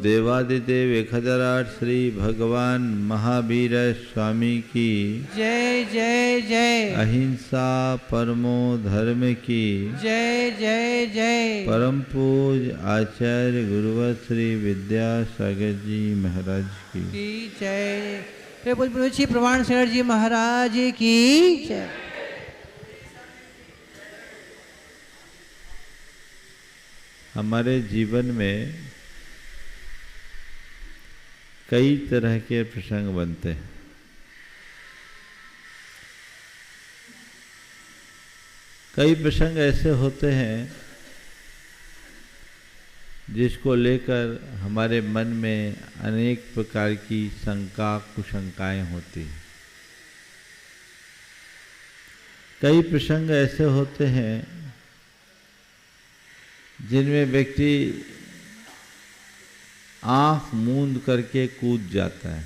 देवादिदेव 1008 श्री भगवान महावीर स्वामी की जय जय जय। अहिंसा परमो धर्म की जय जय जय। परम पूज्य आचार्य गुरुवर श्री विद्यासागर जी महाराज की जय। श्री प्रमाण सागर जी महाराज की जय। हमारे जीवन में कई तरह के प्रसंग बनते हैं। कई प्रसंग ऐसे होते हैं जिसको लेकर हमारे मन में अनेक प्रकार की शंका कुशंकाएं होती हैं। कई प्रसंग ऐसे होते हैं जिनमें व्यक्ति आंख मूंद करके कूद जाता है।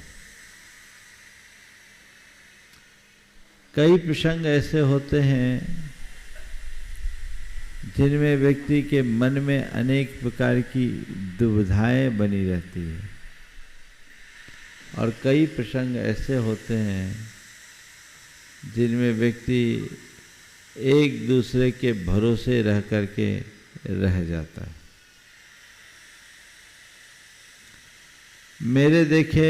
कई प्रसंग ऐसे होते हैं जिनमें व्यक्ति के मन में अनेक प्रकार की दुविधाएं बनी रहती है, और कई प्रसंग ऐसे होते हैं जिनमें व्यक्ति एक दूसरे के भरोसे रह करके रह जाता है। मेरे देखे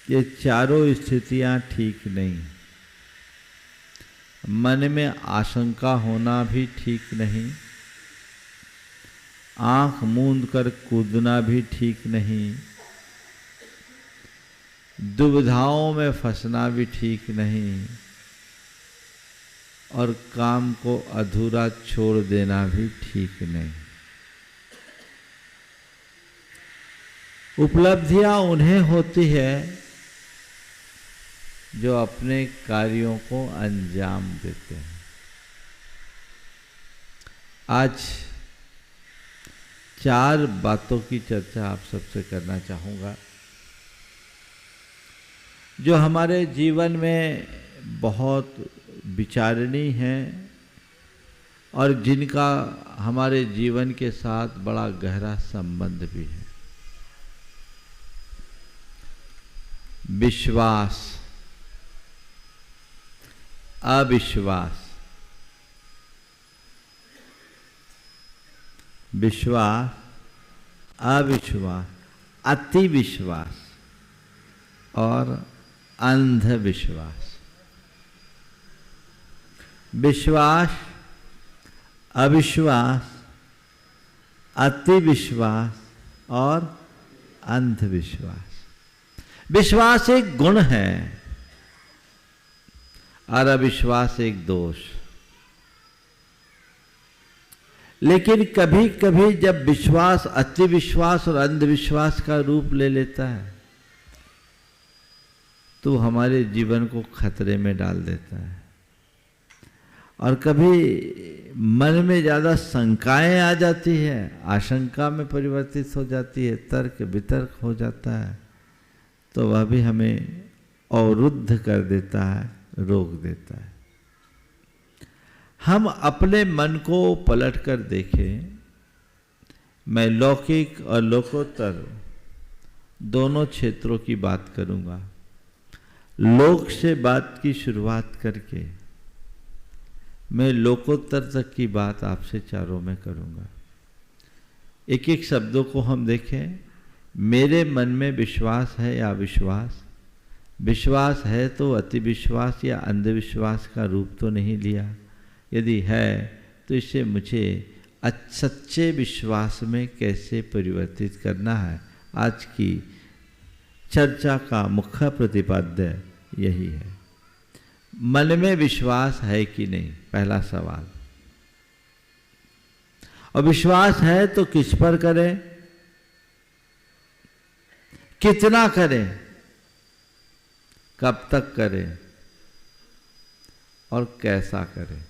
ये चारों स्थितियां ठीक नहीं। मन में आशंका होना भी ठीक नहीं, आंख मूंद कर कूदना भी ठीक नहीं, दुविधाओं में फंसना भी ठीक नहीं, और काम को अधूरा छोड़ देना भी ठीक नहीं। उपलब्धियां उन्हें होती है जो अपने कार्यों को अंजाम देते हैं। आज 4 बातों की चर्चा आप सबसे करना चाहूँगा जो हमारे जीवन में बहुत विचारणीय हैं और जिनका हमारे जीवन के साथ बड़ा गहरा संबंध भी है। विश्वास, अविश्वास, विश्वास, अविश्वास, अति विश्वास और अंधविश्वास। विश्वास, अविश्वास, अति विश्वास और अंधविश्वास। विश्वास एक गुण है और अविश्वास एक दोष। लेकिन कभी कभी जब विश्वास अति विश्वास और अंधविश्वास का रूप ले लेता है तो हमारे जीवन को खतरे में डाल देता है। और कभी मन में ज़्यादा शंकाएं आ जाती है, आशंका में परिवर्तित हो जाती है, तर्क वितर्क हो जाता है, तो वह भी हमें अवरुद्ध कर देता है, रोक देता है। हम अपने मन को पलट कर देखें। मैं लौकिक और लोकोत्तर दोनों क्षेत्रों की बात करूंगा। लोक से बात की शुरुआत करके मैं लोकोत्तर तक की बात आपसे चारों में करूंगा। एक एक शब्दों को हम देखें। मेरे मन में विश्वास है या अविश्वास? विश्वास है तो अति विश्वास या अंधविश्वास का रूप तो नहीं लिया। यदि है तो इसे मुझे सच्चे विश्वास में कैसे परिवर्तित करना है, आज की चर्चा का मुख्य प्रतिपाद्य यही है। मन में विश्वास है कि नहीं, पहला सवाल। और विश्वास है तो किस पर करें, कितना करें, कब तक करें और कैसा करें?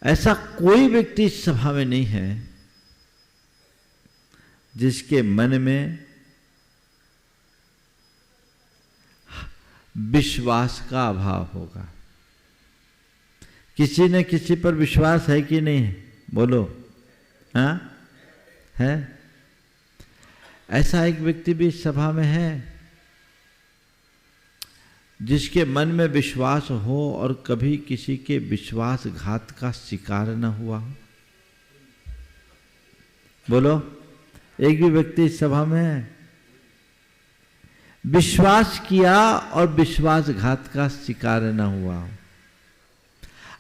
ऐसा कोई व्यक्ति इस सभा में नहीं है जिसके मन में विश्वास का अभाव होगा। किसी न किसी पर विश्वास है कि नहीं? बोलो। हाँ है? ऐसा एक व्यक्ति भी इस सभा में है जिसके मन में विश्वास हो और कभी किसी के विश्वासघात का शिकार न हुआ हो? बोलो। एक भी व्यक्ति इस सभा में है? विश्वास किया और विश्वासघात का शिकार न हुआ हो।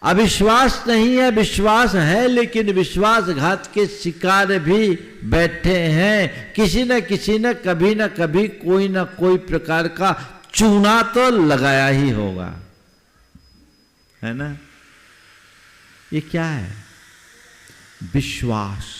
अविश्वास नहीं है, विश्वास है, लेकिन विश्वासघात के शिकार भी बैठे हैं। किसी न किसी ने कभी न कभी कोई न कोई प्रकार का चूना तो लगाया ही होगा, है ना? ये क्या है? विश्वास।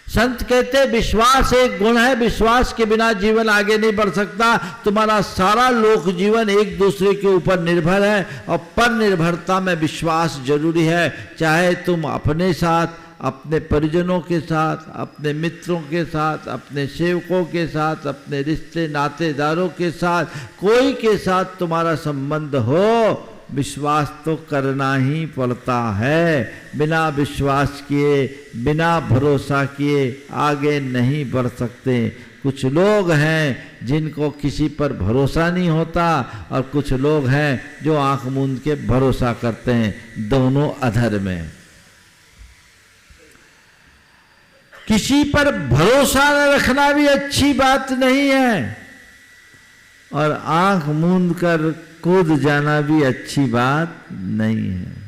संत कहते हैं विश्वास एक गुण है, विश्वास के बिना जीवन आगे नहीं बढ़ सकता। तुम्हारा सारा लोक जीवन एक दूसरे के ऊपर निर्भर है और पर निर्भरता में विश्वास जरूरी है। चाहे तुम अपने साथ, अपने परिजनों के साथ, अपने मित्रों के साथ, अपने सेवकों के साथ, अपने रिश्ते नातेदारों के साथ, कोई के साथ तुम्हारा संबंध हो, विश्वास तो करना ही पड़ता है। बिना विश्वास किए, बिना भरोसा किए आगे नहीं बढ़ सकते। कुछ लोग हैं जिनको किसी पर भरोसा नहीं होता और कुछ लोग हैं जो आंख मूंद के भरोसा करते हैं, दोनों अधर में। किसी पर भरोसा न रखना भी अच्छी बात नहीं है, और आंख मूंद कर कूद जाना भी अच्छी बात नहीं है।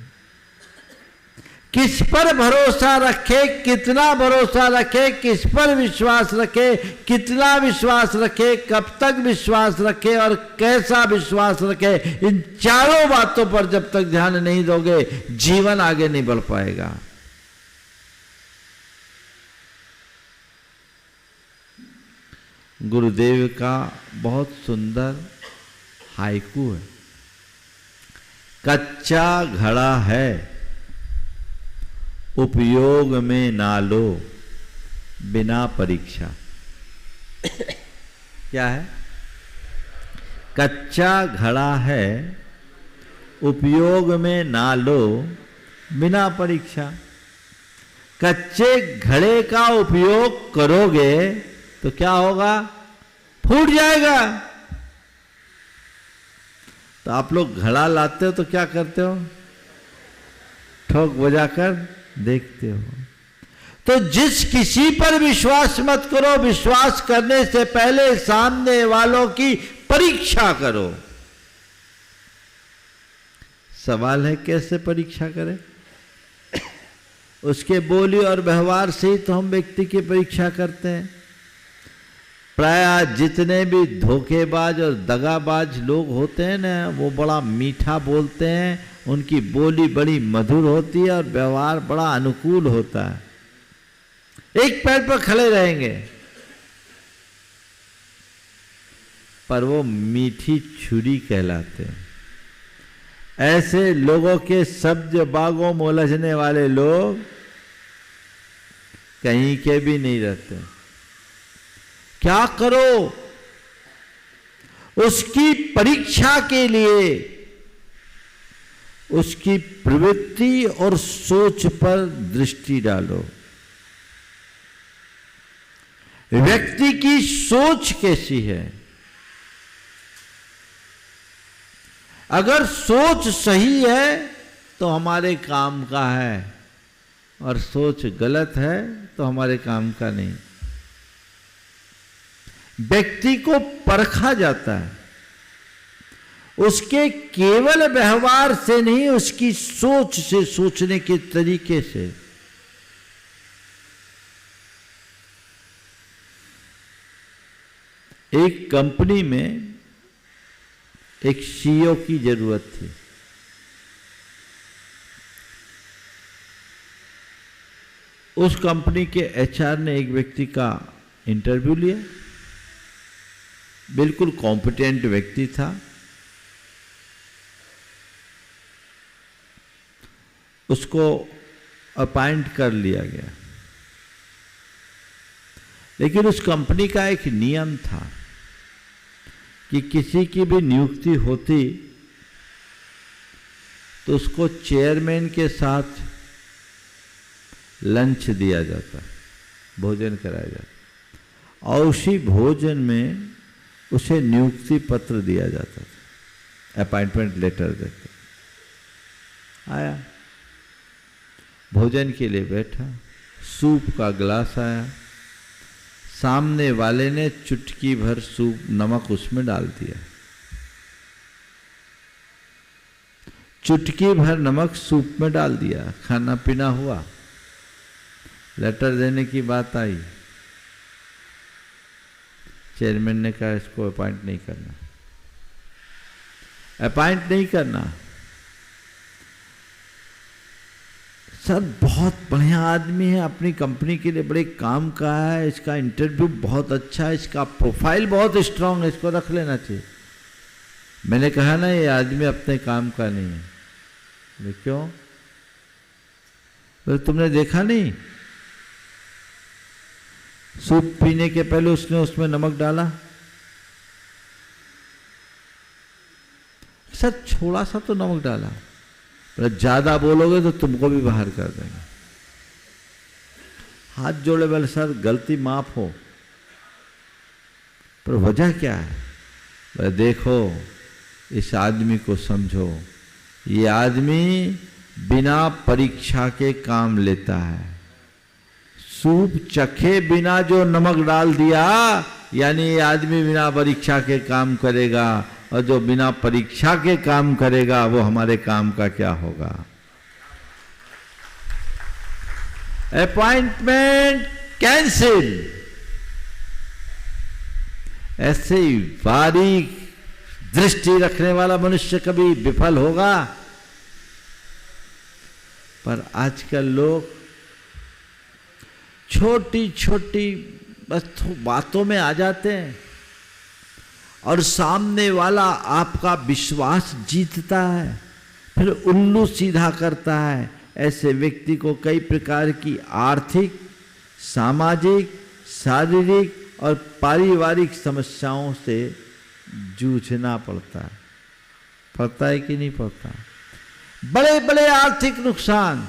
किस पर भरोसा रखे, कितना भरोसा रखे, किस पर विश्वास रखे, कितना विश्वास रखे, कब तक विश्वास रखे और कैसा विश्वास रखे, इन चारों बातों पर जब तक ध्यान नहीं दोगे जीवन आगे नहीं बढ़ पाएगा। गुरुदेव का बहुत सुंदर हाइकू है। कच्चा घड़ा है, उपयोग में ना लो बिना परीक्षा। क्या है? कच्चा घड़ा है, उपयोग में ना लो बिना परीक्षा। कच्चे घड़े का उपयोग करोगे तो क्या होगा? फूट जाएगा। तो आप लोग घड़ा लाते हो तो क्या करते हो? ठोक बजाकर देखते हो। तो जिस किसी पर विश्वास मत करो, विश्वास करने से पहले सामने वालों की परीक्षा करो। सवाल है कैसे परीक्षा करें? उसके बोली और व्यवहार से ही तो हम व्यक्ति की परीक्षा करते हैं। प्राय जितने भी धोखेबाज और दगाबाज लोग होते हैं ना, वो बड़ा मीठा बोलते हैं, उनकी बोली बड़ी मधुर होती है और व्यवहार बड़ा अनुकूल होता है। एक पैर पर खड़े रहेंगे, पर वो मीठी छुरी कहलाते हैं। ऐसे लोगों के सब्ज बागों में उलझने वाले लोग कहीं के भी नहीं रहते। क्या करो? उसकी परीक्षा के लिए उसकी प्रवृत्ति और सोच पर दृष्टि डालो। व्यक्ति की सोच कैसी है? अगर सोच सही है तो हमारे काम का है, और सोच गलत है तो हमारे काम का नहीं। व्यक्ति को परखा जाता है उसके केवल व्यवहार से नहीं, उसकी सोच से, सोचने के तरीके से। एक कंपनी में एक सीईओ की जरूरत थी। उस कंपनी के एचआर ने एक व्यक्ति का इंटरव्यू लिया। बिल्कुल कॉम्पिटेंट व्यक्ति था। उसको अपॉइंट कर लिया गया। लेकिन उस कंपनी का एक नियम था कि किसी की भी नियुक्ति होती तो उसको चेयरमैन के साथ लंच दिया जाता, भोजन कराया जाता, और उसी भोजन में उसे नियुक्ति पत्र दिया जाता था, अपॉइंटमेंट लेटर देते। आया, भोजन के लिए बैठा, सूप का गिलास आया, सामने वाले ने चुटकी भर सूप नमक उसमें डाल दिया। चुटकी भर नमक सूप में डाल दिया, खाना पीना हुआ। लेटर देने की बात आई, चेयरमैन ने कहा इसको अपॉइंट नहीं करना, अपॉइंट नहीं करना। सर बहुत बढ़िया आदमी है, अपनी कंपनी के लिए बड़े काम का है, इसका इंटरव्यू बहुत अच्छा है, इसका प्रोफाइल बहुत स्ट्रांग है, इसको रख लेना चाहिए। मैंने कहा ना ये आदमी अपने काम का नहीं है। बोले क्यों? बोले तुमने देखा नहीं, सूप पीने के पहले उसने उसमें नमक डाला। सर थोड़ा सा तो नमक डाला, ज्यादा बोलोगे तो तुमको भी बाहर कर देंगे। हाथ जोड़े, बोले सर गलती माफ हो, पर वजह क्या है? बोले देखो इस आदमी को समझो, ये आदमी बिना परीक्षा के काम लेता है, सूप चखे बिना जो नमक डाल दिया, यानी ये आदमी बिना परीक्षा के काम करेगा, और जो बिना परीक्षा के काम करेगा वो हमारे काम का क्या होगा। Appointment cancel. ऐसे ही बारीक दृष्टि रखने वाला मनुष्य कभी विफल होगा। पर आजकल लोग छोटी छोटी बस बातों में आ जाते हैं और सामने वाला आपका विश्वास जीतता है, फिर उल्लू सीधा करता है। ऐसे व्यक्ति को कई प्रकार की आर्थिक, सामाजिक, शारीरिक और पारिवारिक समस्याओं से जूझना पड़ता है कि नहीं पड़ता। बड़े बड़े आर्थिक नुकसान।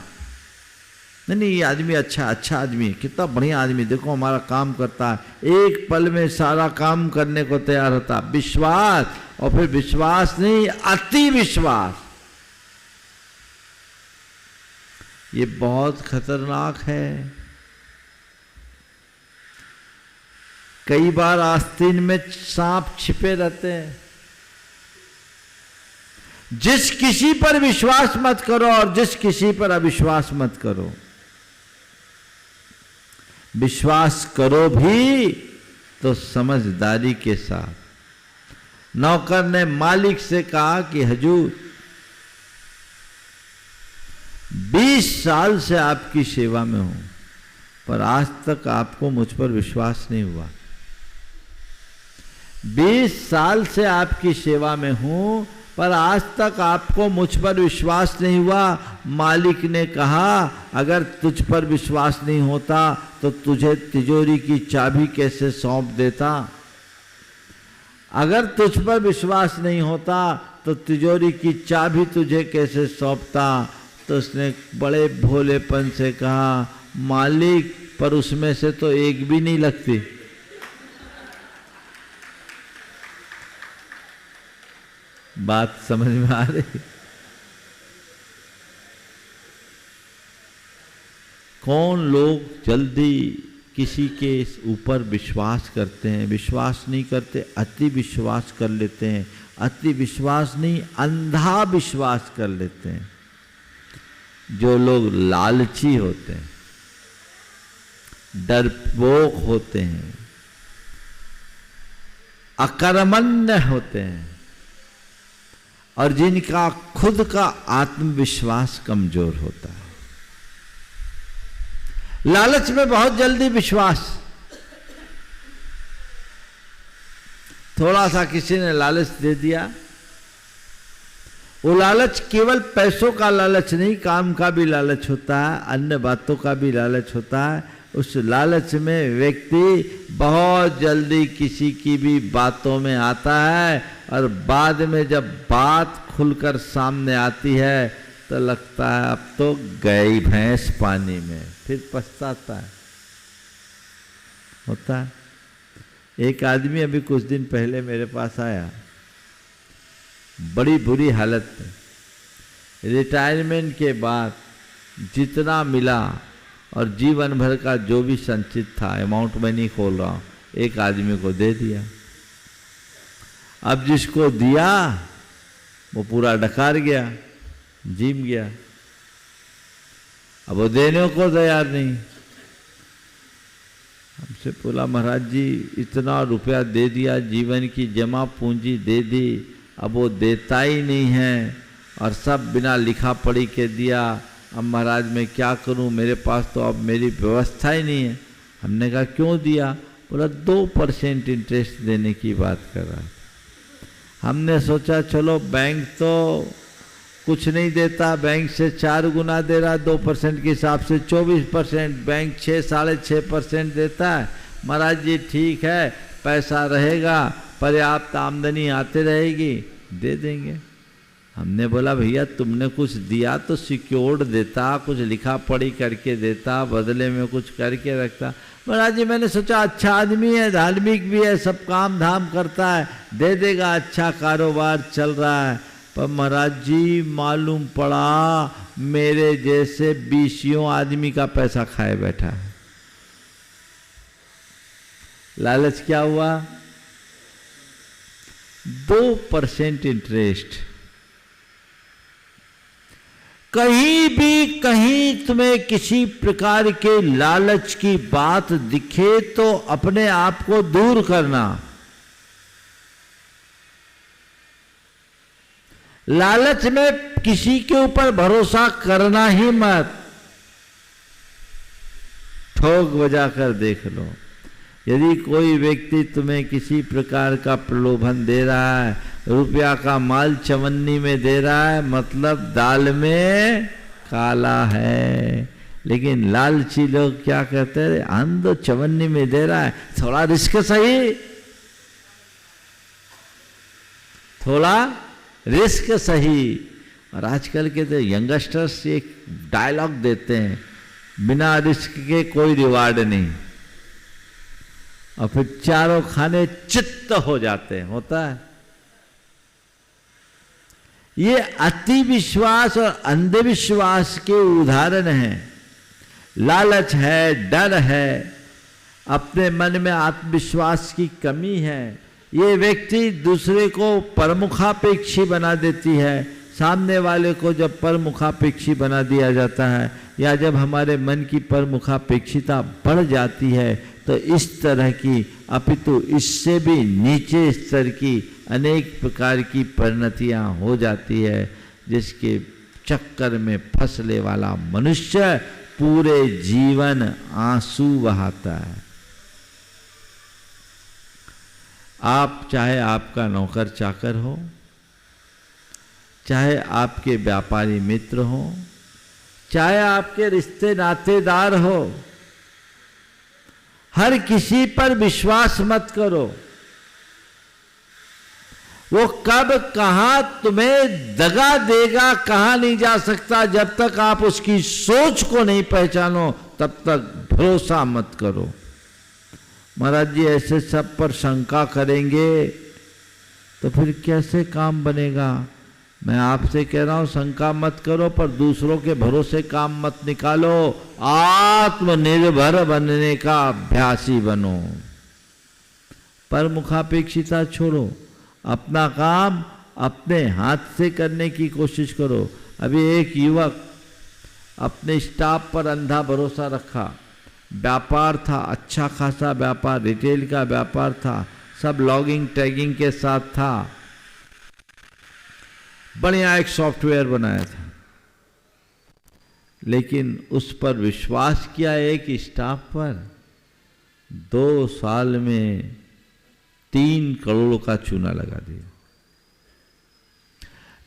नहीं, ये आदमी अच्छा आदमी है, कितना बढ़िया आदमी, देखो हमारा काम करता है, एक पल में सारा काम करने को तैयार होता। विश्वास, और फिर विश्वास नहीं, अति विश्वास, ये बहुत खतरनाक है। कई बार आस्तीन में सांप छिपे रहते हैं। जिस किसी पर विश्वास मत करो और जिस किसी पर अविश्वास मत करो। विश्वास करो भी तो समझदारी के साथ। नौकर ने मालिक से कहा कि हजूर 20 साल से आपकी सेवा में हूं, पर आज तक आपको मुझ पर विश्वास नहीं हुआ। 20 साल से आपकी सेवा में हूं, पर आज तक आपको मुझ पर विश्वास नहीं हुआ। मालिक ने कहा, अगर तुझ पर विश्वास नहीं होता तो तुझे तिजोरी की चाबी कैसे सौंप देता। अगर तुझ पर विश्वास नहीं होता तो तिजोरी की चाबी तुझे कैसे सौंपता। तो उसने बड़े भोलेपन से कहा, मालिक, पर उसमें से तो एक भी नहीं लगती। बात समझ में आ रही। कौन लोग जल्दी किसी के ऊपर विश्वास करते हैं, विश्वास नहीं करते, अति विश्वास कर लेते हैं। अति विश्वास नहीं, अंधा विश्वास कर लेते हैं। जो लोग लालची होते हैं, डरपोक होते हैं, अकर्मण्य होते हैं, और जिनका खुद का आत्मविश्वास कमजोर होता है। लालच में बहुत जल्दी विश्वास। थोड़ा सा किसी ने लालच दे दिया, वो लालच केवल पैसों का लालच नहीं, काम का भी लालच होता है, अन्य बातों का भी लालच होता है। उस लालच में व्यक्ति बहुत जल्दी किसी की भी बातों में आता है, और बाद में जब बात खुलकर सामने आती है तो लगता है अब तो गई भैंस पानी में, फिर पछताता है। होता है। एक आदमी अभी कुछ दिन पहले मेरे पास आया, बड़ी बुरी हालत में। रिटायरमेंट के बाद जितना मिला और जीवन भर का जो भी संचित था, अमाउंट मैं नहीं खोल रहा हूँ, एक आदमी को दे दिया। अब जिसको दिया वो पूरा डकार गया, जिम गया। अब वो देने को तैयार नहीं। हमसे बोला, महाराज जी इतना रुपया दे दिया, जीवन की जमा पूंजी दे दी, अब वो देता ही नहीं है, और सब बिना लिखा पढ़ी के दिया। अब महाराज मैं क्या करूं, मेरे पास तो अब मेरी व्यवस्था ही नहीं है। हमने कहा क्यों दिया? बोला 2% इंटरेस्ट देने की बात कर रहा था। हमने सोचा चलो बैंक तो कुछ नहीं देता, बैंक से 4 गुना दे रहा, 2% के हिसाब से 24%, बैंक 6-6.5% देता है। महाराज जी ठीक है, पैसा रहेगा, पर्याप्त आमदनी आते रहेगी, दे देंगे। हमने बोला भैया तुमने कुछ दिया तो सिक्योर्ड देता, कुछ लिखा पढ़ी करके देता, बदले में कुछ करके रखता। महाराज जी मैंने सोचा अच्छा आदमी है, धार्मिक भी है, सब काम धाम करता है, दे देगा, अच्छा कारोबार चल रहा है। पर महाराज जी मालूम पड़ा मेरे जैसे 20 आदमी का पैसा खाए बैठा है। लालच क्या हुआ? 2% इंटरेस्ट। कहीं भी कहीं तुम्हें किसी प्रकार के लालच की बात दिखे तो अपने आप को दूर करना। लालच में किसी के ऊपर भरोसा करना ही मत। ठोक बजाकर देख लो, यदि कोई व्यक्ति तुम्हें किसी प्रकार का प्रलोभन दे रहा है, रुपया का माल चवन्नी में दे रहा है, मतलब दाल में काला है। लेकिन लालची लोग क्या कहते हैं, अंधो चवन्नी में दे रहा है, थोड़ा रिस्क सही, थोड़ा रिस्क सही। और आजकल के तो यंगस्टर्स एक डायलॉग देते हैं, बिना रिस्क के कोई रिवार्ड नहीं, और फिर चारों खाने चित्त हो जाते हैं। होता है ये अति विश्वास और अंधविश्वास के उदाहरण हैं। लालच है, डर है, अपने मन में आत्मविश्वास की कमी है, ये व्यक्ति दूसरे को परमुखापेक्षी बना देती है। सामने वाले को जब परमुखापेक्षी बना दिया जाता है या जब हमारे मन की परमुखापेक्षिता बढ़ जाती है तो इस तरह की, अपितु इससे भी नीचे स्तर की अनेक प्रकार की परिणतियां हो जाती है, जिसके चक्कर में फंसने वाला मनुष्य पूरे जीवन आंसू बहाता है। आप चाहे आपका नौकर चाकर हो, चाहे आपके व्यापारी मित्र हो, चाहे आपके रिश्ते नातेदार हो, हर किसी पर विश्वास मत करो। वो कब कहां तुम्हें दगा देगा कहा नहीं जा सकता। जब तक आप उसकी सोच को नहीं पहचानो तब तक भरोसा मत करो। महाराज जी ऐसे सब पर शंका करेंगे तो फिर कैसे काम बनेगा। मैं आपसे कह रहा हूं शंका मत करो, पर दूसरों के भरोसे काम मत निकालो। आत्मनिर्भर बनने का अभ्यासी बनो। पर मुखापेक्षिता छोड़ो, अपना काम अपने हाथ से करने की कोशिश करो। अभी एक युवक अपने स्टाफ पर अंधा भरोसा रखा। व्यापार था, अच्छा खासा व्यापार, रिटेल का व्यापार था, सब लॉगिंग टैगिंग के साथ था, बढ़िया एक सॉफ्टवेयर बनाया था। लेकिन उस पर विश्वास किया एक स्टाफ पर, 2 साल में 3 करोड़ का चूना लगा दिया।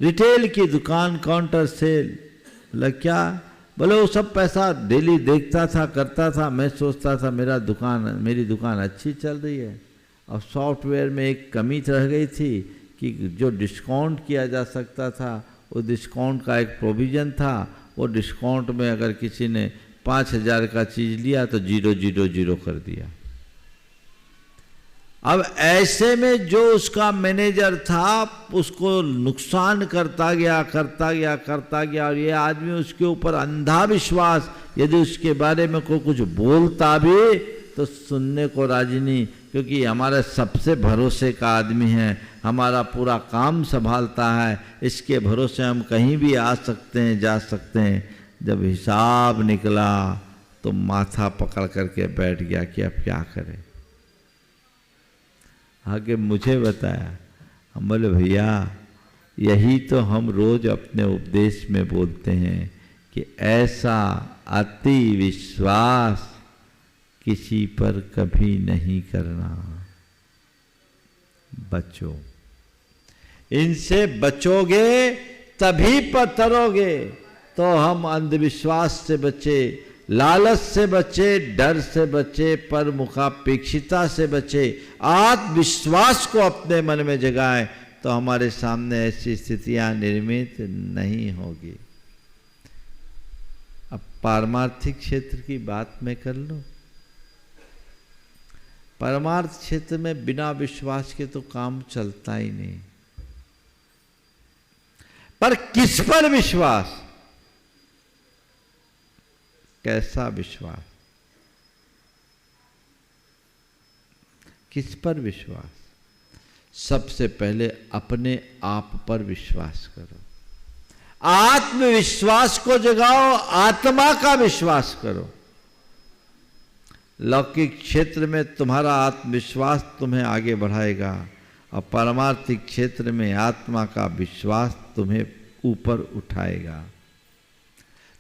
रिटेल की दुकान, काउंटर सेल, मतलब क्या बोले, वो सब पैसा डेली देखता था, करता था। मैं सोचता था मेरी दुकान अच्छी चल रही है। और सॉफ्टवेयर में एक कमी रह गई थी कि जो डिस्काउंट किया जा सकता था, वो डिस्काउंट का एक प्रोविज़न था। वो डिस्काउंट में अगर किसी ने 5,000 का चीज़ लिया तो 000 कर दिया। अब ऐसे में जो उसका मैनेजर था उसको नुकसान करता गया। और ये आदमी उसके ऊपर अंधा विश्वास, यदि उसके बारे में कोई कुछ बोलता भी तो सुनने को राजी नहीं, क्योंकि हमारा सबसे भरोसे का आदमी है, हमारा पूरा काम संभालता है, इसके भरोसे हम कहीं भी आ सकते हैं, जा सकते हैं। जब हिसाब निकला तो माथा पकड़ करके बैठ गया कि अब क्या करें। आगे मुझे बताया, हम बोले भैया यही तो हम रोज अपने उपदेश में बोलते हैं कि ऐसा अति विश्वास किसी पर कभी नहीं करना। बचो, इनसे बचोगे तभी पतरोगे। तो हम अंधविश्वास से बचे, लालच से बचे, डर से बचे, पर मुखापेक्षिता से बचे, आत्मविश्वास को अपने मन में जगाएं तो हमारे सामने ऐसी स्थितियां निर्मित नहीं होगी। अब पारमार्थिक क्षेत्र की बात मैं कर लूं। परमार्थ क्षेत्र में बिना विश्वास के तो काम चलता ही नहीं। पर किस पर विश्वास, कैसा विश्वास। किस पर विश्वास? सबसे पहले अपने आप पर विश्वास करो, आत्मविश्वास को जगाओ, आत्मा का विश्वास करो। लौकिक क्षेत्र में तुम्हारा आत्मविश्वास तुम्हें आगे बढ़ाएगा और पारमार्थिक क्षेत्र में आत्मा का विश्वास तुम्हें ऊपर उठाएगा।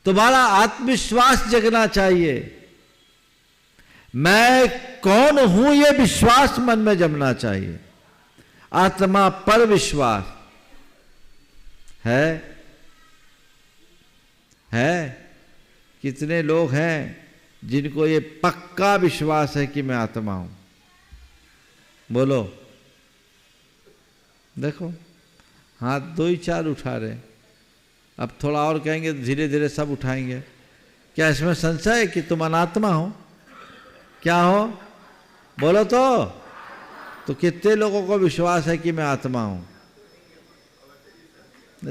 तुम्हारा आत्मविश्वास जगना चाहिए। मैं कौन हूं यह विश्वास मन में जमना चाहिए। आत्मा पर विश्वास है कितने लोग हैं जिनको ये पक्का विश्वास है कि मैं आत्मा हूं? बोलो, देखो हाथ 2 ही 4 उठा रहे। अब थोड़ा और कहेंगे तो धीरे धीरे सब उठाएंगे। क्या इसमें संशय है कि तुम अनात्मा हो? क्या हो? बोलो तो कितने लोगों को विश्वास है कि मैं आत्मा हूं?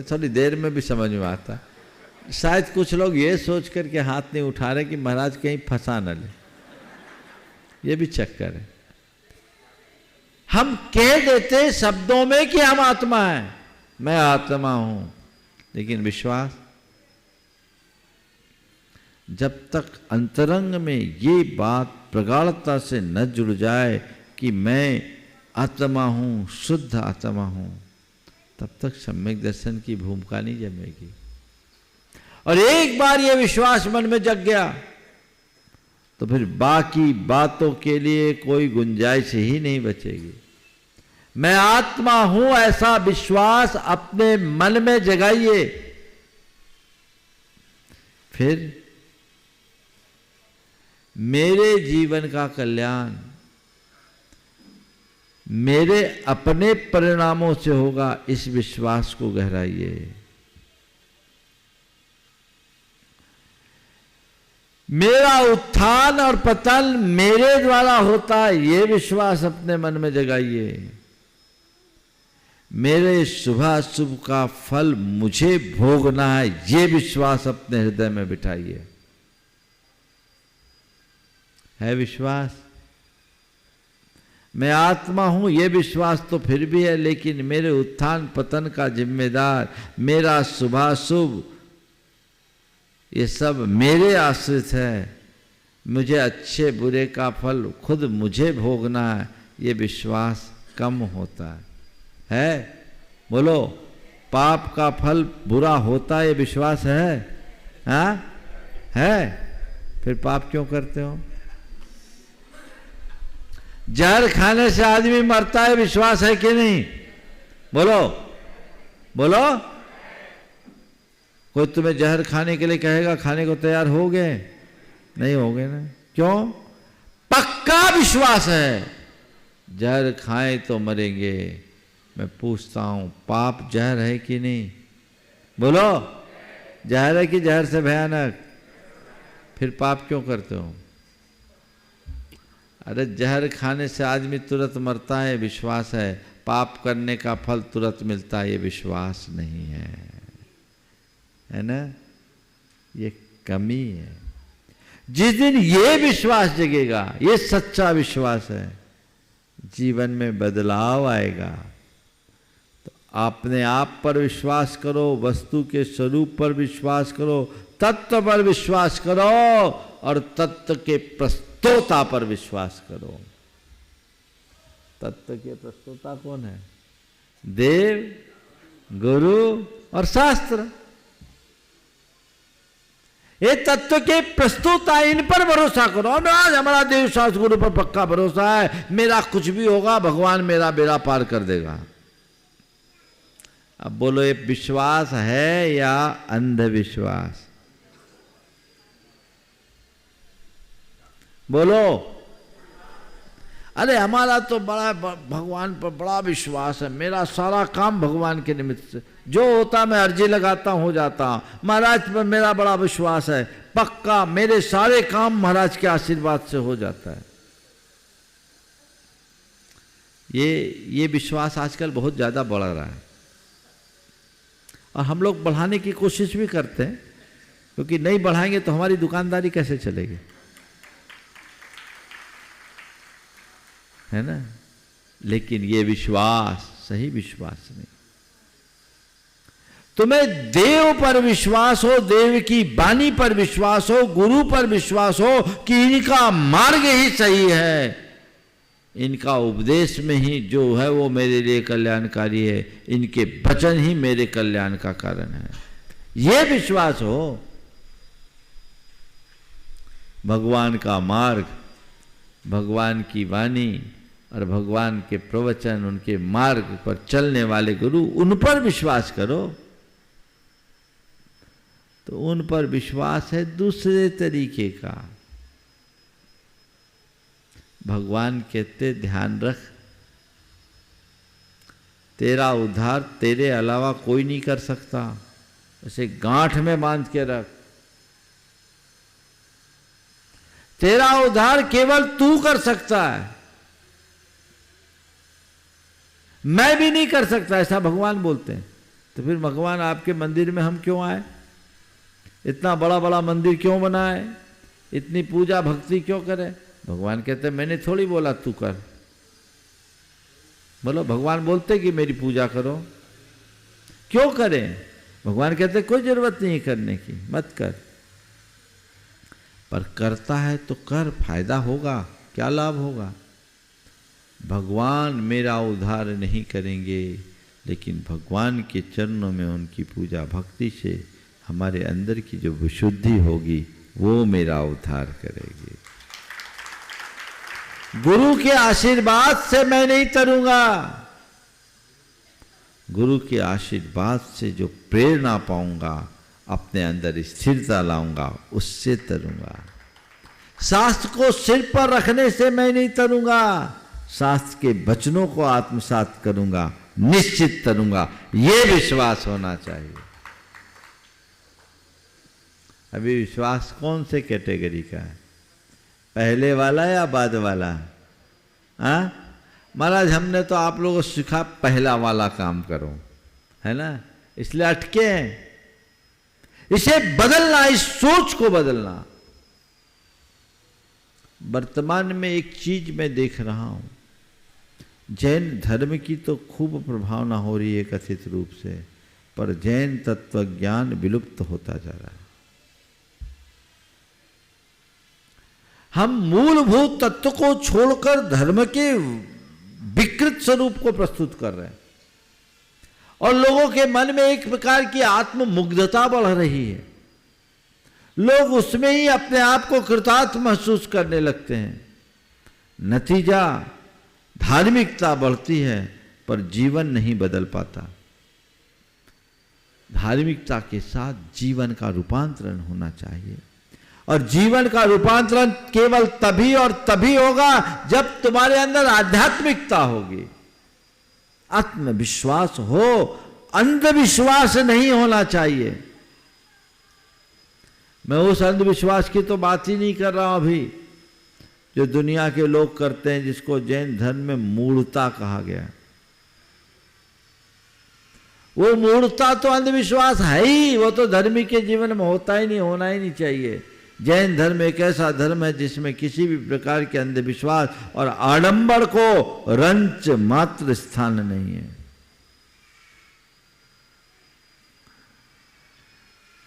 थोड़ी देर में भी समझ में आता। शायद कुछ लोग ये सोच करके हाथ नहीं उठा रहे कि महाराज कहीं फंसा न ले, ये भी चक्कर है। हम कह देते शब्दों में कि हम आत्मा हैं, मैं आत्मा हूं, लेकिन विश्वास, जब तक अंतरंग में ये बात प्रगाढ़ता से न जुड़ जाए कि मैं आत्मा हूं, शुद्ध आत्मा हूं, तब तक सम्यक दर्शन की भूमिका नहीं जमेगी। और एक बार यह विश्वास मन में जग गया तो फिर बाकी बातों के लिए कोई गुंजाइश ही नहीं बचेगी। मैं आत्मा हूं ऐसा विश्वास अपने मन में जगाइए, फिर मेरे जीवन का कल्याण मेरे अपने परिणामों से होगा, इस विश्वास को गहराइए। मेरा उत्थान और पतन मेरे द्वारा होता है, ये विश्वास अपने मन में जगाइए। मेरे शुभाशुभ का फल मुझे भोगना है, ये विश्वास अपने हृदय में बिठाइए। है विश्वास? मैं आत्मा हूं ये विश्वास तो फिर भी है, लेकिन मेरे उत्थान पतन का जिम्मेदार, मेरा शुभाशुभ, ये सब मेरे आश्रित है। मुझे अच्छे बुरे का फल खुद मुझे भोगना है, ये विश्वास कम होता है। बोलो, पाप का फल बुरा होता है, ये विश्वास है? हाँ है? फिर पाप क्यों करते हो? जहर खाने से आदमी मरता है, विश्वास है कि नहीं? बोलो बोलो। कोई तुम्हें जहर खाने के लिए कहेगा, खाने को तैयार हो गए? नहीं हो गए ना। क्यों? पक्का विश्वास है जहर खाएं तो मरेंगे। मैं पूछता हूं, पाप जहर है कि नहीं? बोलो, जहर है कि जहर से भयानक? फिर पाप क्यों करते हो? अरे जहर खाने से आदमी तुरंत मरता है, विश्वास है। पाप करने का फल तुरंत मिलता है, ये विश्वास नहीं है ना? ये कमी है। जिस दिन ये विश्वास जगेगा, ये सच्चा विश्वास है, जीवन में बदलाव आएगा। तो अपने आप पर विश्वास करो, वस्तु के स्वरूप पर विश्वास करो, तत्व पर विश्वास करो और तत्व के प्रस्तोता पर विश्वास करो। तत्व के प्रस्तोता कौन है? देव, गुरु और शास्त्र। ये तत्व के प्रस्तुता, इन पर भरोसा करो। आज हमारा देव शास्त्र गुरु पर पक्का भरोसा है, मेरा कुछ भी होगा भगवान मेरा बेड़ा पार कर देगा। अब बोलो, ये विश्वास है या अंधविश्वास? बोलो। अरे हमारा तो बड़ा भगवान पर बड़ा विश्वास है, मेरा सारा काम भगवान के निमित्त से, जो होता मैं अर्जी लगाता हूं, हो जाता। महाराज पर मेरा बड़ा विश्वास है, पक्का मेरे सारे काम महाराज के आशीर्वाद से हो जाता है। ये विश्वास आजकल बहुत ज़्यादा बढ़ रहा है और हम लोग बढ़ाने की कोशिश भी करते हैं, क्योंकि नहीं बढ़ाएंगे तो हमारी दुकानदारी कैसे चलेगी? है ना। लेकिन ये विश्वास सही विश्वास नहीं। तुम्हें देव पर विश्वास हो, देव की वाणी पर विश्वास हो, गुरु पर विश्वास हो कि इनका मार्ग ही सही है, इनका उपदेश में ही जो है वो मेरे लिए कल्याणकारी है, इनके वचन ही मेरे कल्याण का कारण है, ये विश्वास हो। भगवान का मार्ग, भगवान की वाणी और भगवान के प्रवचन, उनके मार्ग पर चलने वाले गुरु, उन पर विश्वास करो। तो उन पर विश्वास है दूसरे तरीके का। भगवान कहते ध्यान रख, तेरा उद्धार तेरे अलावा कोई नहीं कर सकता, उसे गांठ में बांध के रख। तेरा उद्धार केवल तू कर सकता है, मैं भी नहीं कर सकता, ऐसा भगवान बोलते हैं। तो फिर भगवान आपके मंदिर में हम क्यों आए? इतना बड़ा बड़ा मंदिर क्यों बनाए? इतनी पूजा भक्ति क्यों करें? भगवान कहते मैंने थोड़ी बोला तू कर। बोलो, भगवान बोलते कि मेरी पूजा करो, क्यों करें? भगवान कहते कोई जरूरत नहीं करने की, मत कर। पर करता है तो कर, फायदा होगा, क्या लाभ होगा? भगवान मेरा उद्धार नहीं करेंगे, लेकिन भगवान के चरणों में उनकी पूजा भक्ति से हमारे अंदर की जो विशुद्धि होगी वो मेरा उद्धार करेगी। गुरु के आशीर्वाद से मैं नहीं तरूंगा, गुरु के आशीर्वाद से जो प्रेरणा पाऊंगा, अपने अंदर स्थिरता लाऊंगा, उससे तरूंगा। शास्त्र को सिर पर रखने से मैं नहीं तरूंगा, शास्त्र के वचनों को आत्मसात करूंगा, निश्चित तरूंगा। ये विश्वास होना चाहिए। अभी विश्वास कौन से कैटेगरी का है? पहले वाला या बाद वाला? हाँ महाराज, हमने तो आप लोगों को सिखा पहला वाला काम करो, है ना, इसलिए अटके हैं। इसे बदलना, इस सोच को बदलना। वर्तमान में एक चीज मैं देख रहा हूं, जैन धर्म की तो खूब प्रभावना हो रही है कथित रूप से, पर जैन तत्व ज्ञान विलुप्त होता जा रहा है। हम मूलभूत तत्व को छोड़कर धर्म के विकृत स्वरूप को प्रस्तुत कर रहे हैं, और लोगों के मन में एक प्रकार की आत्ममुग्धता बढ़ रही है। लोग उसमें ही अपने आप को कृतार्थ महसूस करने लगते हैं। नतीजा धार्मिकता बढ़ती है, पर जीवन नहीं बदल पाता। धार्मिकता के साथ जीवन का रूपांतरण होना चाहिए, और जीवन का रूपांतरण केवल तभी और तभी होगा जब तुम्हारे अंदर आध्यात्मिकता होगी, आत्मविश्वास हो। अंधविश्वास नहीं होना चाहिए। मैं उस अंधविश्वास की तो बात ही नहीं कर रहा हूं अभी, जो दुनिया के लोग करते हैं, जिसको जैन धर्म में मूढ़ता कहा गया। वो मूढ़ता तो अंधविश्वास है ही, वो तो धर्मी के जीवन में होता ही नहीं, होना ही नहीं चाहिए। जैन धर्म एक ऐसा धर्म है जिसमें किसी भी प्रकार के अंधविश्वास और आडंबर को रंच मात्र स्थान नहीं है।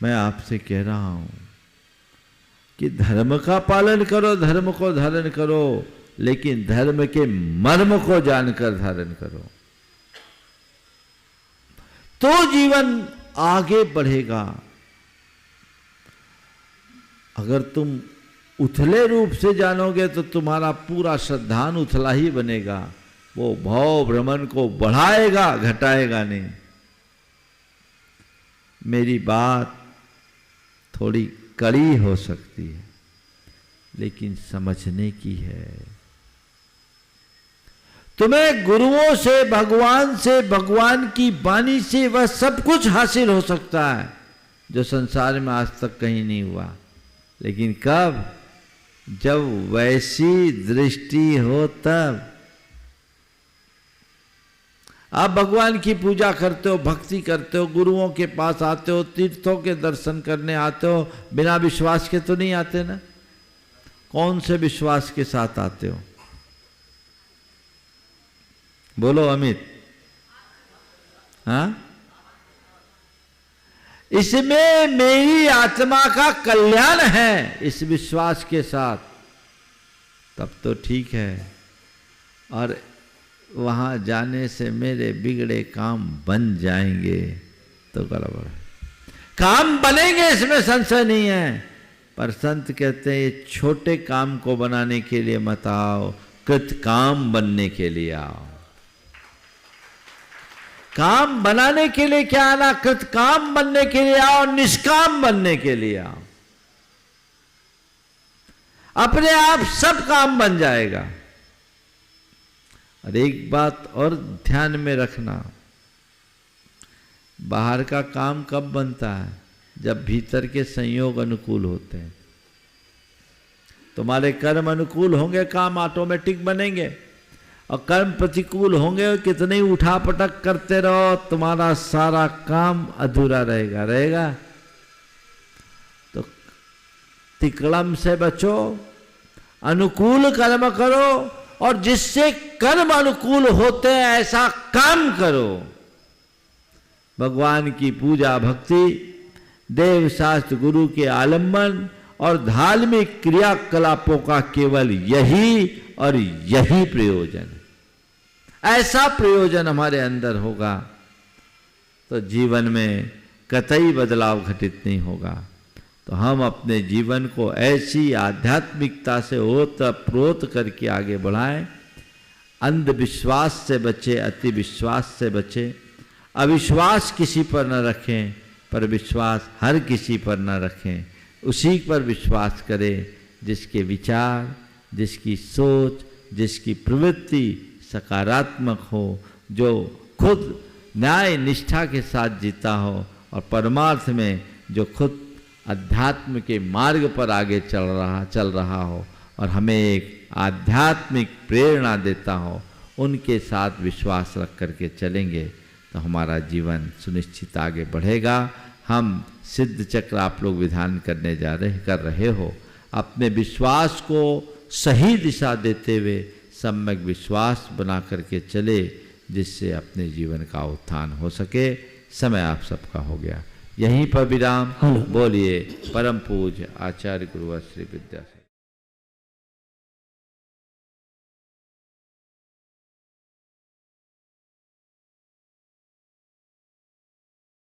मैं आपसे कह रहा हूं कि धर्म का पालन करो, धर्म को धारण करो, लेकिन धर्म के मर्म को जानकर धारण करो, तो जीवन आगे बढ़ेगा। अगर तुम उथले रूप से जानोगे तो तुम्हारा पूरा श्रद्धान उथला ही बनेगा, वो भाव भ्रमण को बढ़ाएगा, घटाएगा नहीं। मेरी बात थोड़ी कड़ी हो सकती है, लेकिन समझने की है। तुम्हें गुरुओं से, भगवान की वाणी से वह सब कुछ हासिल हो सकता है जो संसार में आज तक कहीं नहीं हुआ, लेकिन कब? जब वैसी दृष्टि हो तब। आप भगवान की पूजा करते हो, भक्ति करते हो, गुरुओं के पास आते हो, तीर्थों के दर्शन करने आते हो, बिना विश्वास के तो नहीं आते ना। कौन से विश्वास के साथ आते हो? बोलो अमित। हाँ, इसमें मेरी आत्मा का कल्याण है, इस विश्वास के साथ, तब तो ठीक है। और वहां जाने से मेरे बिगड़े काम बन जाएंगे तो गड़बड़ है। काम बनेंगे, इसमें संशय नहीं है, पर संत कहते हैं ये छोटे काम को बनाने के लिए मत आओ, कृत काम बनने के लिए आओ। काम बनाने के लिए क्या आना, कृत काम बनने के लिए आओ, निष्काम बनने के लिए आओ। अपने आप सब काम बन जाएगा। और एक बात और ध्यान में रखना, बाहर का काम कब बनता है, जब भीतर के संयोग अनुकूल होते हैं। तुम्हारे कर्म अनुकूल होंगे, काम ऑटोमेटिक बनेंगे, और कर्म प्रतिकूल होंगे, कितने ही उठापटक करते रहो, तुम्हारा सारा काम अधूरा रहेगा। तो तिकड़म से बचो, अनुकूल कर्म करो, और जिससे कर्म अनुकूल होते हैं ऐसा काम करो। भगवान की पूजा भक्ति, देव शास्त्र गुरु के आलम्बन और धार्मिक क्रियाकलापों का केवल यही और यही प्रयोजन है। ऐसा प्रयोजन हमारे अंदर होगा तो जीवन में कतई बदलाव घटित नहीं होगा। तो हम अपने जीवन को ऐसी आध्यात्मिकता से ओतप्रोत करके आगे बढ़ाएं। अंधविश्वास से बचे, अति विश्वास से बचे। अविश्वास किसी पर न रखें, पर विश्वास हर किसी पर न रखें। उसी पर विश्वास करें जिसके विचार, जिसकी सोच, जिसकी प्रवृत्ति सकारात्मक हो, जो खुद न्याय निष्ठा के साथ जीता हो, और परमार्थ में जो खुद अध्यात्म के मार्ग पर आगे चल रहा हो और हमें एक आध्यात्मिक प्रेरणा देता हो, उनके साथ विश्वास रख करके चलेंगे तो हमारा जीवन सुनिश्चित आगे बढ़ेगा। हम सिद्ध चक्र आप लोग विधान कर रहे हो। अपने विश्वास को सही दिशा देते हुए सम्यक विश्वास बना करके चले, जिससे अपने जीवन का उत्थान हो सके। समय आप सबका हो गया, यहीं पर विराम। बोलिए परम पूज्य आचार्य गुरुवर श्री विद्यासागर।